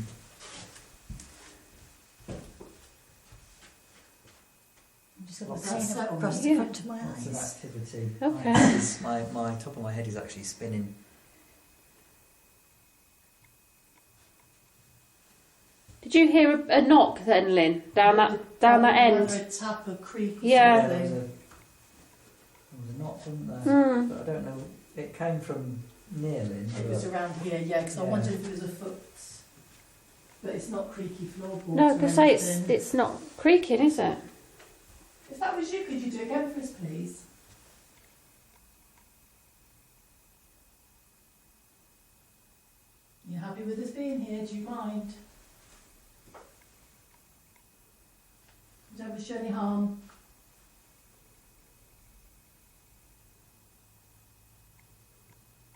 Lots across the front of my Lots of eyes. activity. Okay. My top of my head is actually spinning. Did you hear a knock then, Lynn, down that end? A tap, a creak. Yeah. There was a knock, wasn't there? Hmm. But I don't know. It came from near Lynn. It was around here, yeah, because I Yeah. wondered if it was a foot. But it's not creaky floorboards. No, or because say anything. it's not creaking, is it? If that was you, could you do it again for us, please? You happy with us being here? Do you mind? Don't wish you any harm.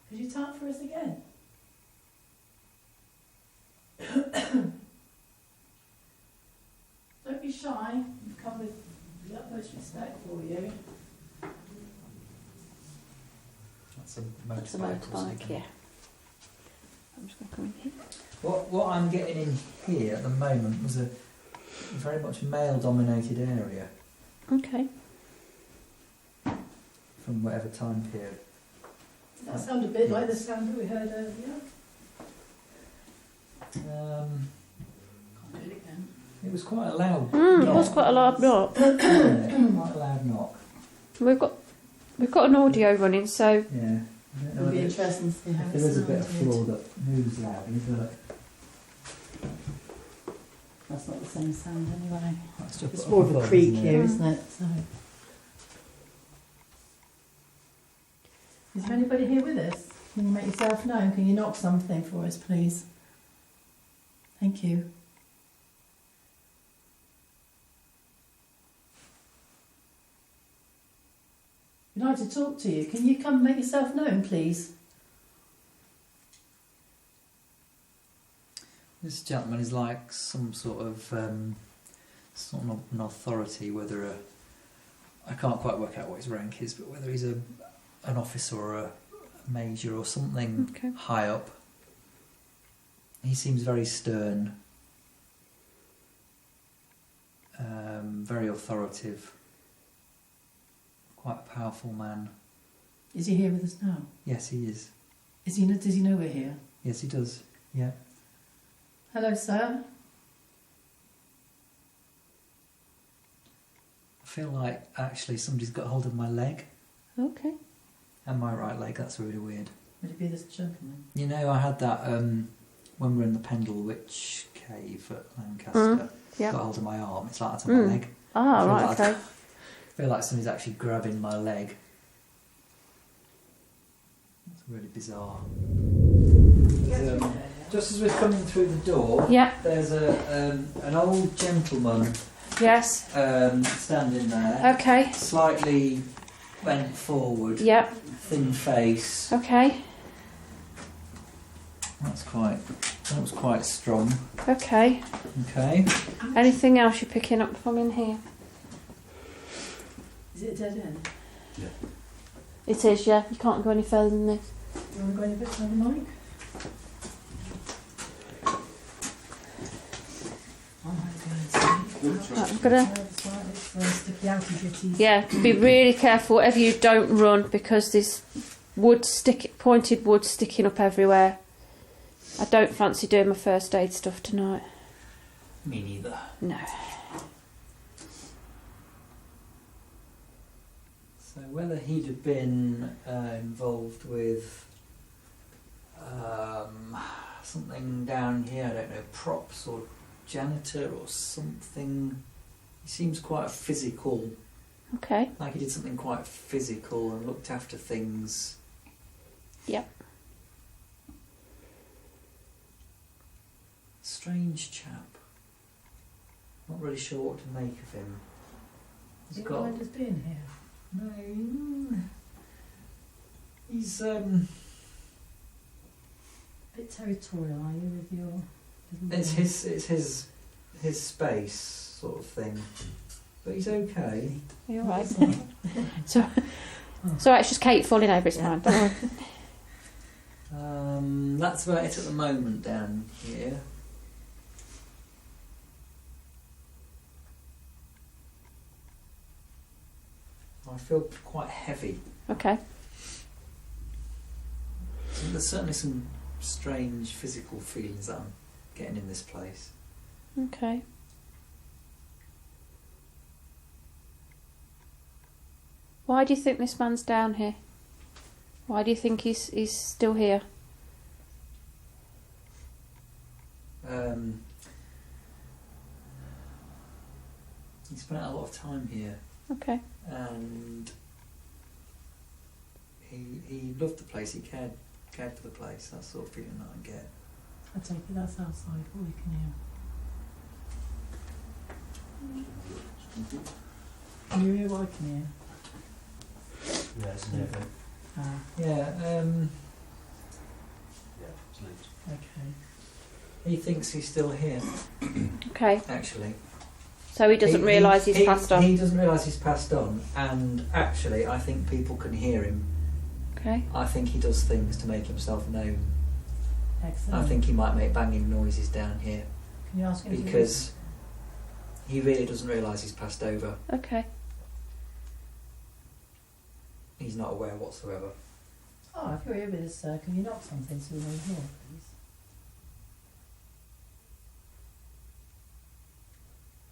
Could you tap for us again? Don't be shy. You've come with the utmost respect for you. That's a That's a motorbike. motorbike, yeah. I'm just going to come in here. What I'm getting in here at the moment was a very much male-dominated area Okay. from whatever time period. Does that sound a bit like the sound that we heard earlier? Um, Can't do it again. it was quite a loud. It was quite a loud knock. Quite a loud knock. We've got an audio running, so Yeah. I don't know It'll be whether- interesting to see how if it there is a bit of sounded. floor that moves loudly, but That's not the same sound anyway. that's just It's up more of a above, creak isn't it? here, isn't it? So. Is there anybody here with us? Can you make yourself known? Can you knock something for us, please? Thank you. We'd like to talk to you. Can you come make yourself known, please? This gentleman is like some sort of an authority, whether I can't quite work out what his rank is, but whether he's an officer or a major or something okay. high up. He seems very stern, very authoritative, quite a powerful man. Is he here with us now? Yes, he is. Does he know we're here? Yes, he does. Yeah. Hello, sir. I feel like actually somebody's got hold of my leg Okay. and my right leg. That's really weird. Would it be this gentleman? You know, I had that when we were in the Pendle Witch Cave at Lancaster. yeah. Got hold of my arm. It's like that's on my leg. Ah, I feel right, like- okay. I feel like somebody's actually grabbing my leg. It's really bizarre. There's, just as we're coming through the door, Yeah. there's an old gentleman Yes. standing there, Okay. slightly bent forward, Yeah. thin face. Okay. That was quite strong. Okay. Okay. Anything else you're picking up from in here? Is it a dead end? It is, yeah. You can't go any further than this. You want to go any bit on the mic? Right, I'm gonna. Sticky out of your teeth. Yeah, be really careful. Whatever you don't run, because there's pointed wood sticking up everywhere. I don't fancy doing my first aid stuff tonight. Me neither. No. So whether he'd have been involved with something down here, I don't know, props or janitor or something. He seems quite physical, Okay. like he did something quite physical and looked after things. Yep. Strange chap. Not really sure what to make of him. Does he mind us being here? No. He's A bit territorial, are you, with your... it's his space sort of thing. But he's okay. Are you alright? So, So it's just Kate falling over his mind. Don't worry. That's about it at the moment down here. I feel quite heavy. Okay. So there's certainly some strange physical feelings that I'm getting in this place. Okay. Why do you think this man's down here? Why do you think he's still here? He spent a lot of time here, Okay. and he loved the place. He cared for the place. That sort of feeling that I get. I take it that's outside. All we can hear. Can you hear what I can hear? Yeah, it's near them. Yeah. Yeah, it's linked. Okay. He thinks he's still here. Okay. Actually. So he doesn't realise he's passed on. He doesn't realise he's passed on, and actually, I think people can hear him. Okay. I think he does things to make himself known. Excellent. I think he might make banging noises down here Can you ask him to because he really doesn't realise he's passed over. Okay. He's not aware whatsoever. Oh, if you're here with us, sir, can you knock something so we know here, please?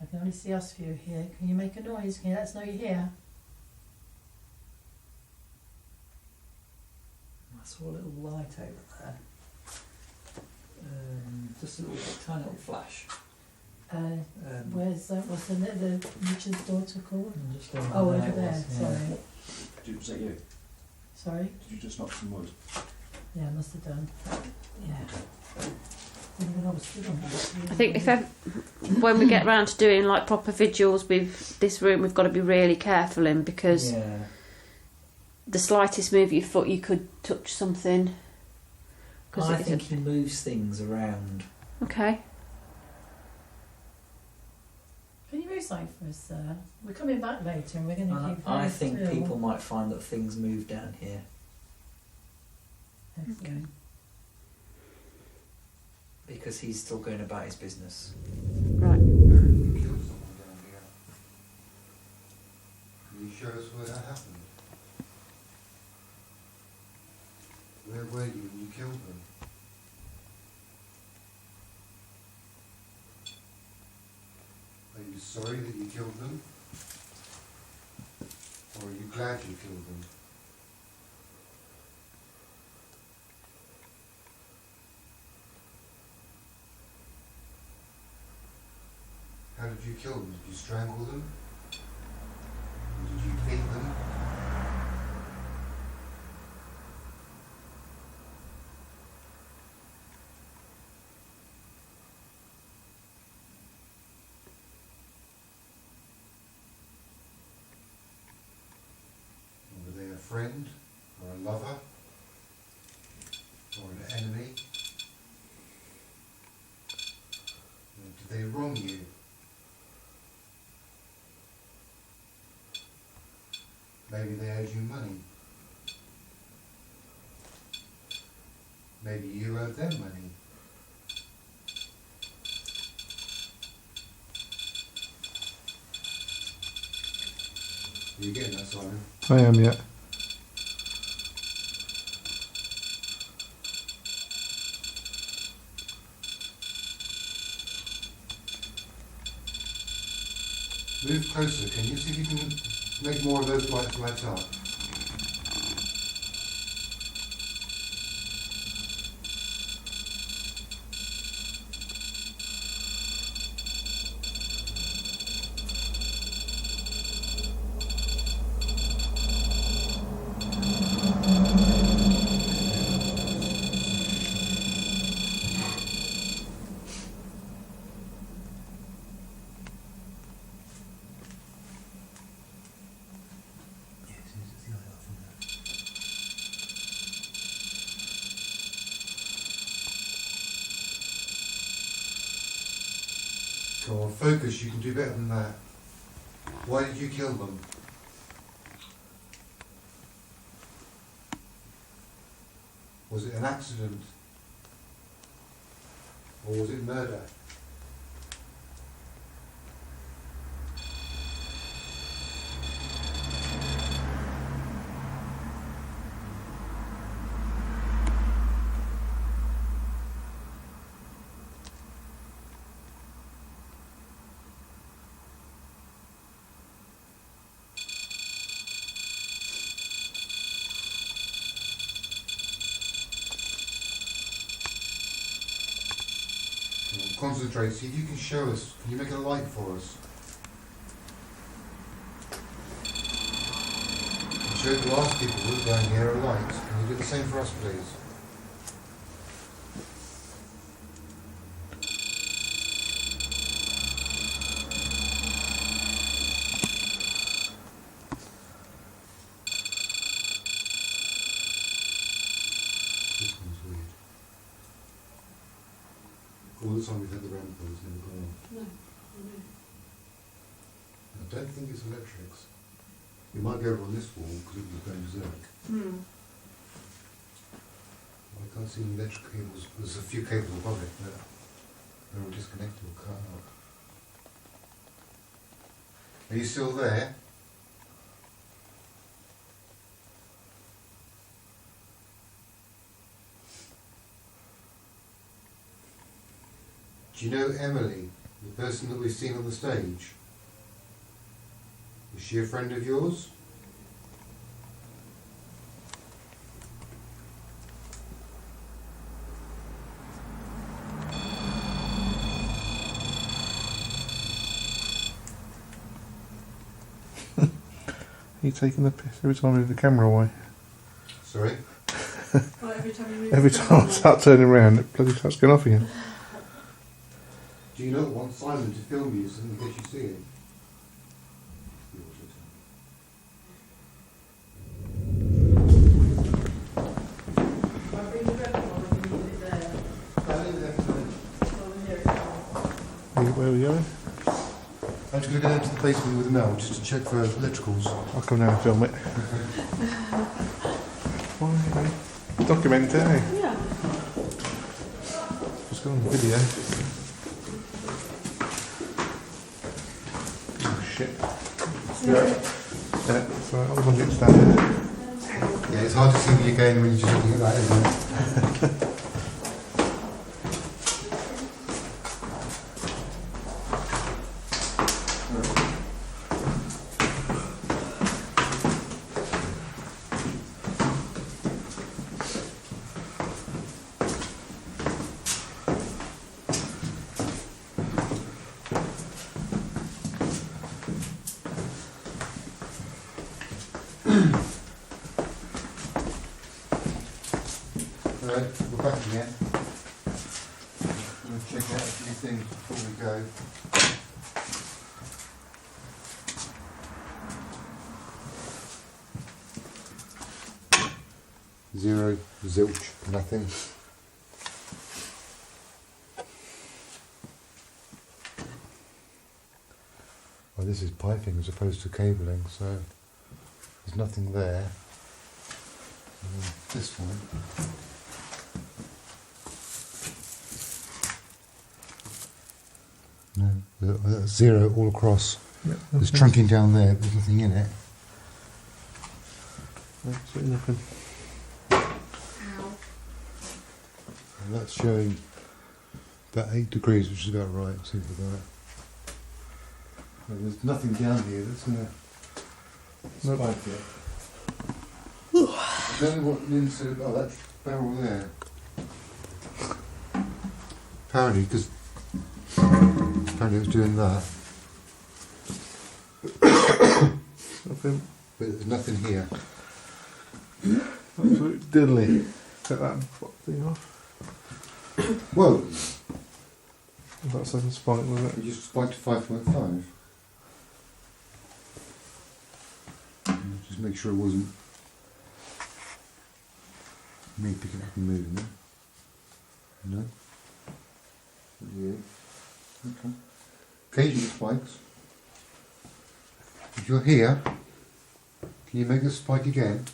I can only see us few here. Can you make a noise? Can you let us know you're here? I saw a little light over there. Just a little tiny little flash. What's the Richard's daughter called? Just over Oh, there over it there. was, yeah. Sorry. Was that you? Sorry. Did you just knock some wood? Yeah, I must have done. Yeah. I think when we get round to doing like proper vigils with this room, we've got to be really careful in because the slightest move of your foot, you could touch something. I think he moves things around. Okay. Can you move something for us, sir? We're coming back later and we're going to keep I think still. people might find that things move down here. Excellent. Because he's still going about his business. Right. You killed someone down here. Can you show us where that happened? Where were you when you killed them? Are you sorry that you killed them? Or are you glad you killed them? How did you kill them? Did you strangle them? Or did you beat them? Were they a friend? Or a lover? Or an enemy? Or did they wrong you? Maybe they owed you money. Maybe you owed them money. Are you getting that, Simon? I am, yeah. Move closer, can you? See if you can make more of those lights light up. Come on, focus, you can do better than that. Why did you kill them? Was it an accident? Or was it murder? Concentrate, see if you can show us. Can you make a light for us? And show the last people that are going here a light. Can you do the same for us, please? This one's weird. All the time we've had the ramp on, it's never gone off. No. I don't think it's electrics. It might be over on this wall because it was going berserk. I can't see any electric cables. There's a few cables above it, but they're all disconnected or cut out. Are you still there? Do you know Emily, the person that we've seen on the stage? Is she a friend of yours? Are you taking the piss every time I move the camera away? Sorry? Well, Every time I start turning around, it bloody starts going off again. Do you not want Simon to film you so in case you see it? Where are we going? I'm just going to go into the basement with Mel just to check for electricals. I'll come down and film it. Why? Document it, eh? Yeah. Just go on the video. Oh shit. Yeah, it's alright, I'll get standing. Yeah, it's hard to see you again when you're just looking at that, isn't it? Alright, we're back again. I'm going to check out a few things before we go. Zero, zilch, nothing. Well, this is piping as opposed to cabling, so there's nothing there. And then this one. No, zero all across. Yep, There's trunking down there, but there's nothing in it. Absolutely nothing. And that's showing about 8 degrees, which is about right. Seems about that. And there's nothing down here that's going to spike it. I don't know what Lynn said about that barrel there. Apparently, because it was doing that. Nothing. But there's nothing here. Absolute diddly. Take that thing off. Whoa! That's like a spike, wasn't You it? just spiked to 5.5. Just make sure it wasn't me picking it up and moving it. No? Yeah. Okay. Occasionally spikes. If you're here, can you make the spike again?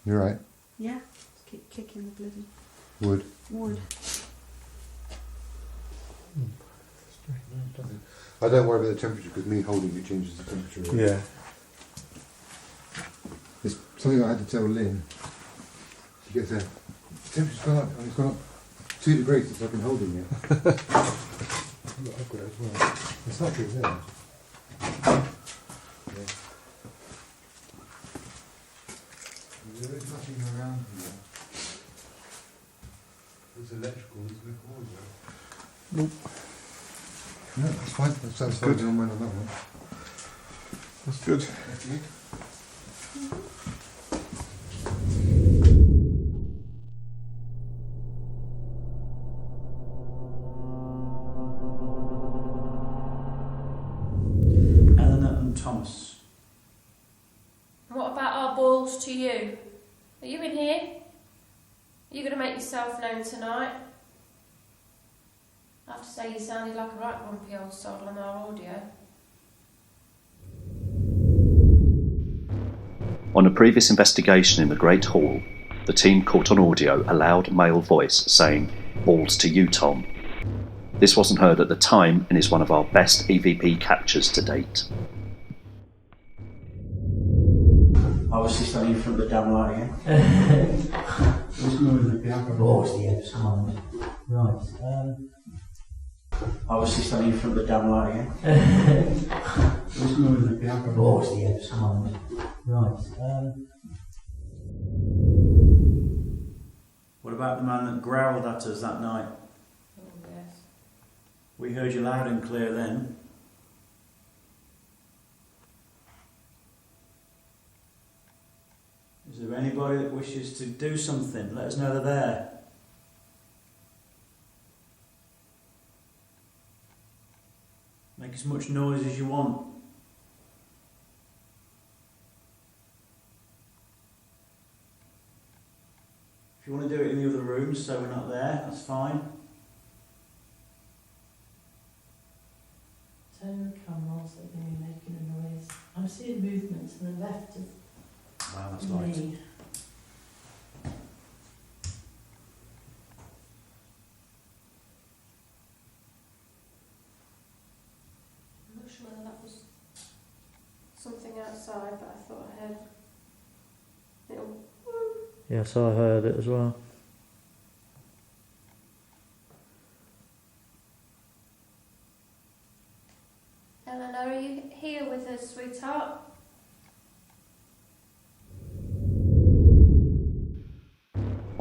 You're right. Yeah. Keep kicking the bloody Wood. wood. I don't worry about the temperature because me holding it changes the temperature. Yeah. It's something I had to tell Lynn. She gets there. The temperature's gone up, and it's gone up 2 degrees since I've been holding it. Look, I've got it as well. It's not good there. Yeah. There is nothing around here. It's electrical, isn't it? Nope. No, that's fine. That sounds good. On mine on that one. That's good. Thank you. Eleanor and Thomas. What about our balls to you? Are you in here? Are you going to make yourself known tonight? I have to say you sounded like a right grumpy old sod on our audio. On a previous investigation in the Great Hall, the team caught on audio a loud male voice saying, "Balls to you, Tom." This wasn't heard at the time and is one of our best EVP captures to date. Obviously standing in front of the damn light again. Who's moving the other? Oh, it's the end of someone. Right. Obviously standing in front of the damn light again. Who's moving the other? Oh, it's the end of someone. Right. What about the man that growled at us that night? Oh, yes. We heard you loud and clear then. Is there anybody that wishes to do something? Let us know they're there. Make as much noise as you want. If you want to do it in the other rooms so we're not there, that's fine. Turn the camera on so that you're making a noise. I'm seeing movement to the left of Wow, that's light. me. I'm not sure whether that was something outside, but I thought I heard little. Yes, I heard it as well. Eleanor, are you here with us, sweetheart?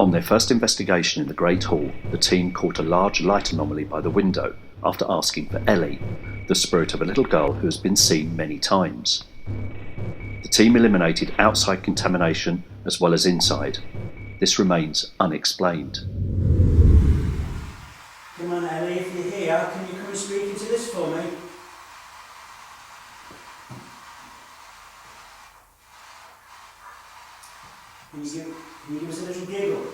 On their first investigation in the Great Hall, the team caught a large light anomaly by the window after asking for Ellie, the spirit of a little girl who has been seen many times. The team eliminated outside contamination as well as inside. This remains unexplained. Come on, Ellie, if you're here, can you come and speak into this for me? Can you give us a little giggle?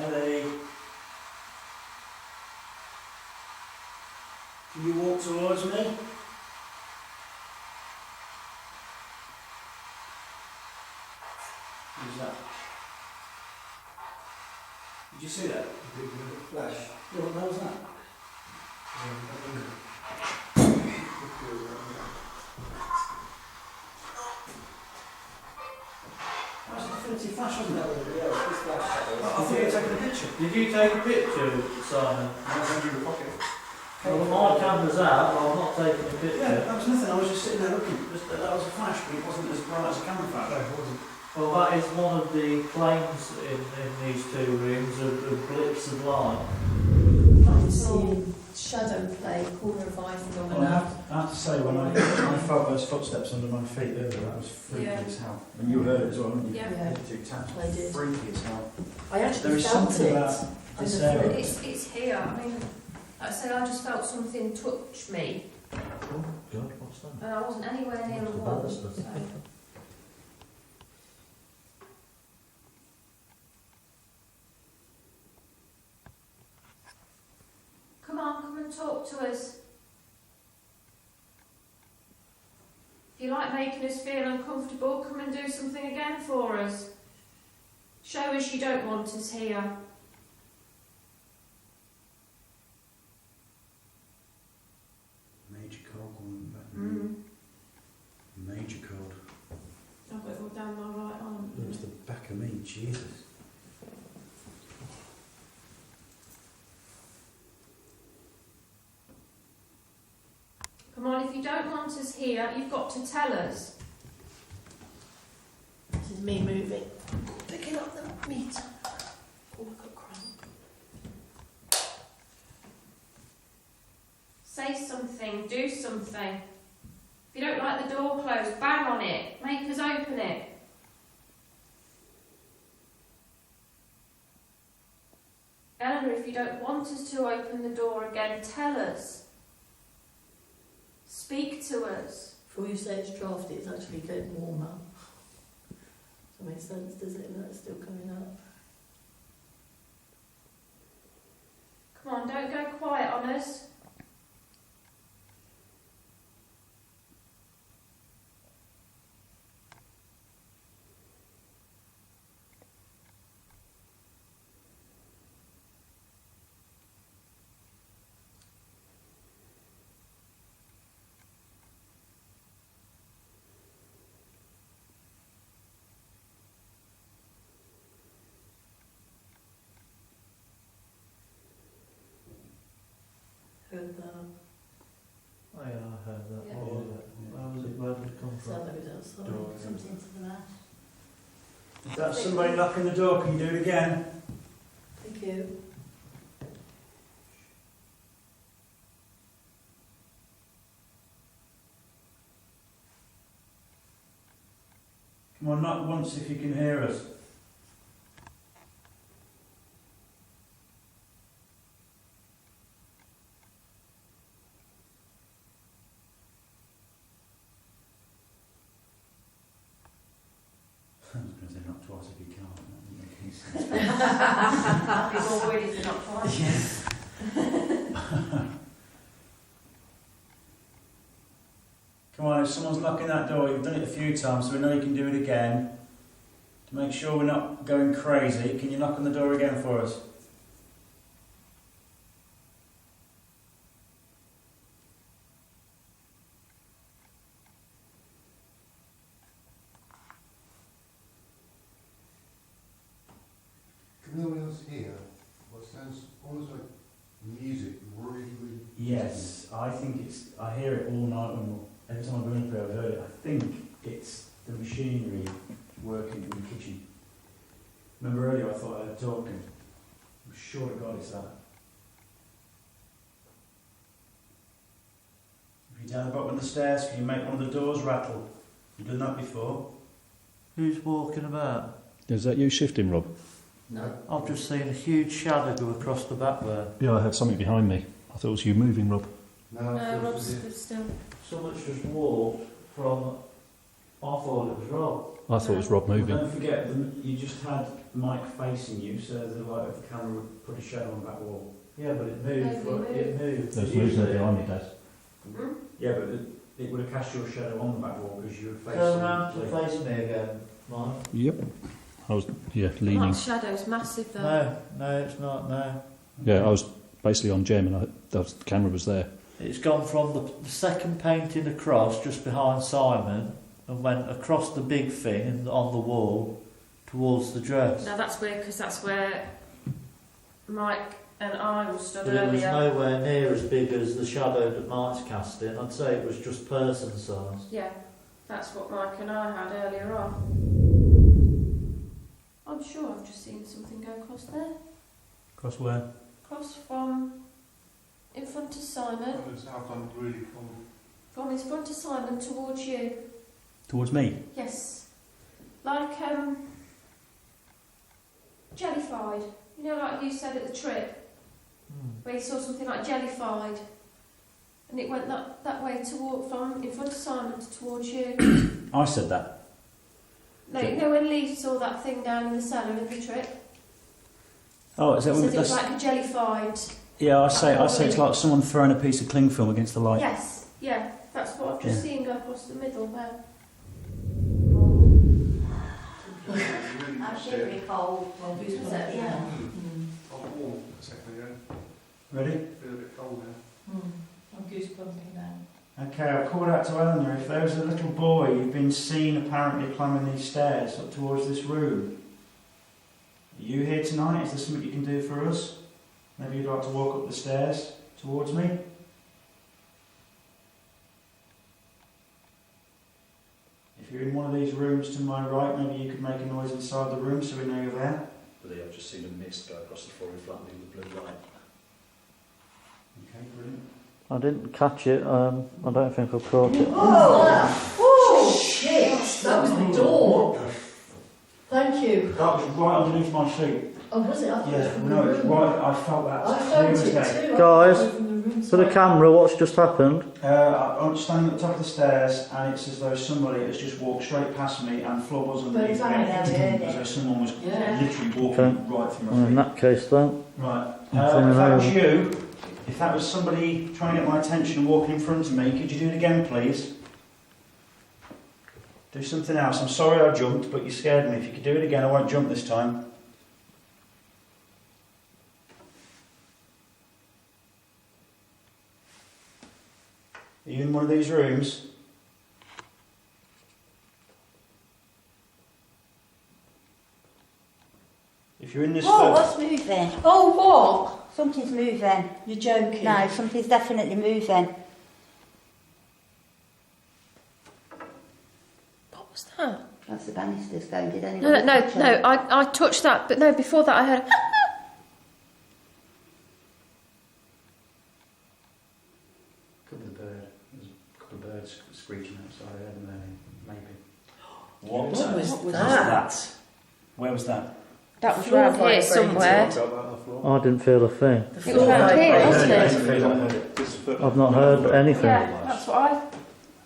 Ellie. Can you walk towards me? Who's that? Did you see that? Flash. Yeah, what the hell was that? That was a definitive flash, wasn't it? Yeah, it was flash. I thought you were taking a picture. Did you take a picture, Simon? I was under the pocket. Well, my camera's out, but I'm not taking a picture. Yeah, that was nothing. I was just sitting there looking. That was a flash, but it wasn't as bright as a camera flash. No, it wasn't. Well, that is one of the claims in these two rooms of blips of light. I'm seeing shadow play, corner of eye Well, I have to say, when I felt those footsteps under my feet earlier, that was freaky Yeah. as hell. And you heard it as well, didn't you? Yeah. Yeah. The two taps. I did. Freaky as hell. I There actually is felt something it. about this Under area. foot. It's here. I mean, like I said, I just felt something touch me Oh God, what's that? And I wasn't anywhere near the What's the wall. banister? So. Come and talk to us. If you like making us feel uncomfortable, come and do something again for us. Show us you don't want us here. Major cold going back. Major cold. I've got it all down my right arm. It was the back of me, Jesus. Come on, if you don't want us here, you've got to tell us. This is me moving. Picking up the meter. Oh, I've got cramp. Say something, do something. If you don't like the door closed, bang on it. Make us open it. Eleanor, if you don't want us to open the door again, tell us. Speak to us. Before you say it's drafty, it's actually getting warmer. Does that make sense, does it? And that's still coming up. Come on, don't go quiet on us. Heard that. Oh yeah, I heard that. Yeah. What was it? Where was it? Where did it come from? Sound like it was outside. Door. Comes into the mat. If that's somebody knocking the door, can you do it again? Thank you. Come on, knock once if you can hear us. I was going to say knock twice if you can't. That doesn't make any sense. I'll be more worried if you're not twice. Come on, if someone's knocking that door, you've done it a few times, so we know you can do it again. To make sure we're not going crazy, can you knock on the door again for us? Can no one else hear what sounds almost like music, really, really? Yes, I think it's. I hear it all night every time I go in there, I've heard it. I think it's the machinery working in the kitchen. Remember earlier I thought I heard talking. I'm sure to God it's that. If you're down the bottom of the stairs, can you make one of the doors rattle? You've done that before. Who's walking about? Is that you shifting, Rob? No. I've just seen a huge shadow go across the back there. Yeah, I had something behind me. I thought it was you moving, Rob. No, No, Rob's stood still. Someone's just walked from. I thought it was Rob. I thought it was Rob moving. Don't forget, you just had Mike facing you, so the light of the camera would put a shadow on that wall. Yeah, but it moved. Maybe It moved. There's movement behind me, Dad. Hmm? Yeah, but it would have cast your shadow on the back wall because you were facing. Turn around to face me again, Mike. Yep. I was, leaning. Mike's shadow's massive though. No, it's not. No. Yeah, I was basically on Jem and the camera was there. It's gone from the second painting across, just behind Simon, and went across the big thing and on the wall towards the dress. Now that's weird because that's where Mike and I were stood But it was earlier. nowhere near as big as the shadow that Mike's casting. I'd say it was just person size. Yeah, that's what Mike and I had earlier on. I'm sure I've just seen something go across there. Across where? Across from in front of Simon. It's out on really cold. From in front of Simon towards you. Towards me? Yes. Like jellified. You know, like you said at the trip, where you saw something like jellified. And it went that way from in front of Simon towards you. I said that. No, you know when Lee saw that thing down in the cellar in the trip? Oh, is that He what said it was like a jellified. Yeah, I say it's like someone throwing a piece of cling film against the light. Yes, yeah, that's what I've just seen go across the middle there. I'm shivering cold. I'll warm a second ago. Ready? Feel a bit cold now. I'm goosebumping now. Okay, I've called out to Eleanor. If there was a little boy who'd been seen apparently climbing these stairs up towards this room, are you here tonight? Is there something you can do for us? Maybe you'd like to walk up the stairs towards me? If you're in one of these rooms to my right, maybe you could make a noise inside the room so we know you're there. But I've just seen a mist go across the floor in front of me with blue light. Okay, brilliant. I didn't catch it. I don't think I caught it. Oh shit! That was the door. Thank you. That was right underneath my feet. Oh, was it? I thought it was Yeah, from no, the it's room. right. I felt that. I clear felt as it day. too. Guys, From the room For the side. camera, what's just happened? I'm standing at the top of the stairs, and it's as though somebody has just walked straight past me and floorboards underneath me. As though someone was literally walking right through my In feet. that case, then. Right. I'm If turning that was over. you, if that was somebody trying to get my attention and walking in front of me, could you do it again, please? Do something else. I'm sorry I jumped, but you scared me. If you could do it again, I won't jump this time. Are you in one of these rooms? If you're in this Whoa, first... what's moving? Oh, what? Something's moving. You're joking? No, something's definitely moving. What was that? That's the banisters going. Did anyone No, touch it? I touched that, but no, before that I heard. Could be the bird. There's a couple of birds screeching outside. I heard them earlier. Maybe. What was that? that? Where was that? That was Floor round here vibrating. somewhere. I didn't feel a thing. It was round here, wasn't it? I've not heard anything. Yeah, that's what I.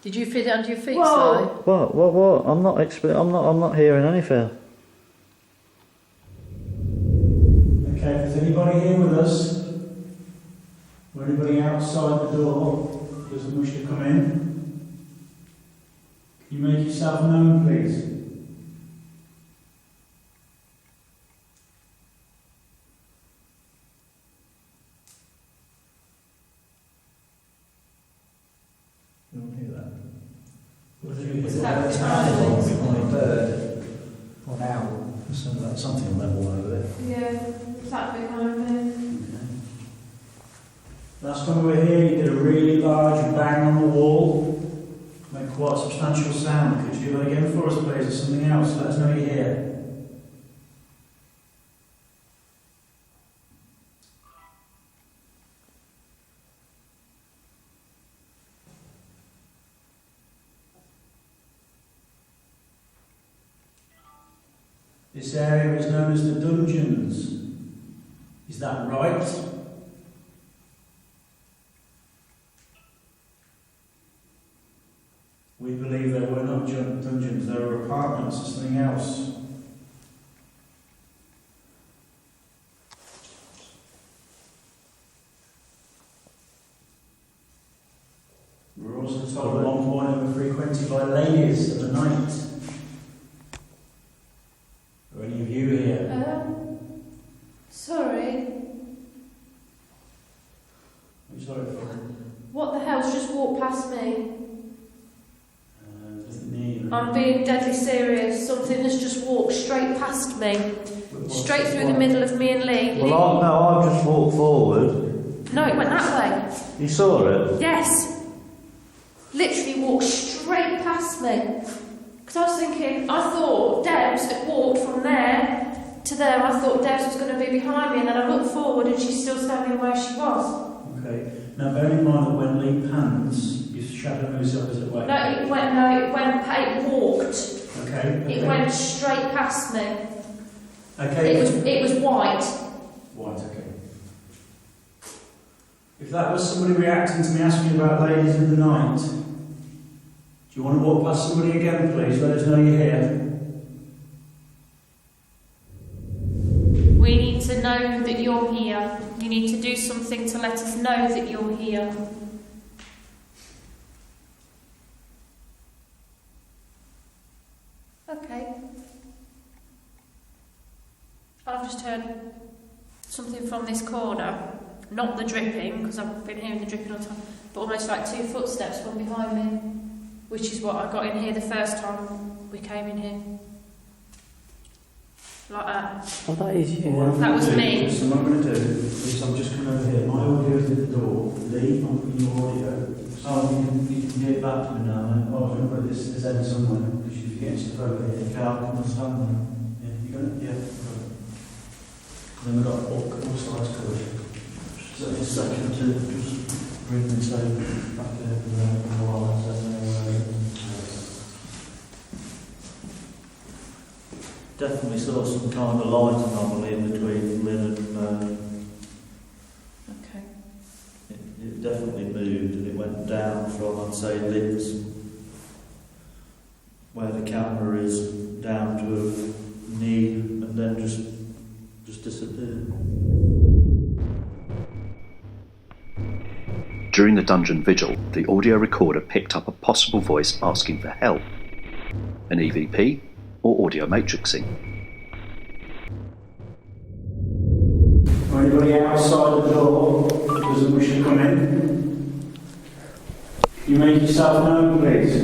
Did you feel it under your feet, Whoa. Si? What? I'm not hearing anything. Okay, if there's anybody here with us, or anybody outside the door who doesn't wish to come in, can you make yourself known, please? You don't hear that? Was it that a bird or an owl? Something on that wall over there. Yeah, is that behind me? Last time we were here, you did a really large bang on the wall. Made quite a substantial sound. Could you do that again for us, please, or something else? Let us know you're here. This area is known as the dungeons. Is that right? We believe there were not dungeons, there were apartments or something else. We were also told at one point they were frequented by ladies of the night. Are any of you here? Sorry. I'm sorry for What the hell's just walked past me? doesn't need. I'm being deadly serious. Something has just walked straight past me. Straight through the middle of me and Lee. I've just walked forward. No, it went that way. You saw it? Yes. Literally walked straight past me. Because I was thinking, I thought Debs had walked from there to there. I thought Debs was going to be behind me, and then I looked forward and she's still standing where she was. Okay. Now bear in mind that when Lee pans, your shadow moves the opposite way. It walked. Okay. It went straight past me. Okay. It was white. White, okay. If that was somebody reacting to me asking about ladies of the night, do you want to walk past somebody again, please? Let us know you're here. We need to know that you're here. You need to do something to let us know that you're here. Okay. I've just heard something from this corner. Not the dripping, because I've been hearing the dripping all the time, but almost like 2 footsteps from behind me, which is what I got in here the first time we came in here. Like that. Oh, that is you. That was me. So what I'm going to do is I'm just coming over here. My audio is at the door. Lee, I'm putting your audio. Oh, you can get it back to me now. Oh, I'm going to put this end somewhere, because if you get stuff over here, you can't understand them. Yeah, you got it? Yeah. And then we've got all sides covered. So just a second to just bring this over back there while I said Definitely saw some kind of light anomaly in between Lynn and Okay. it definitely moved, and it went down from, I'd say, Lynn's, where the camera is, down to a knee, and then just disappeared. During the dungeon vigil, the audio recorder picked up a possible voice asking for help. An EVP or audio matrixing. Anybody outside the door who doesn't wish to come in? You make yourself known, please.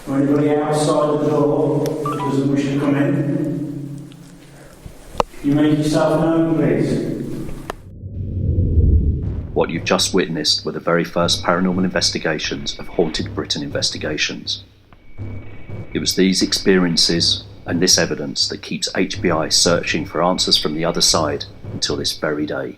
Anybody outside the door who doesn't wish to come in? You make yourself known, please. What you've just witnessed were the very first paranormal investigations of Haunted Britain Investigations. It was these experiences and this evidence that keeps HBI searching for answers from the other side until this very day.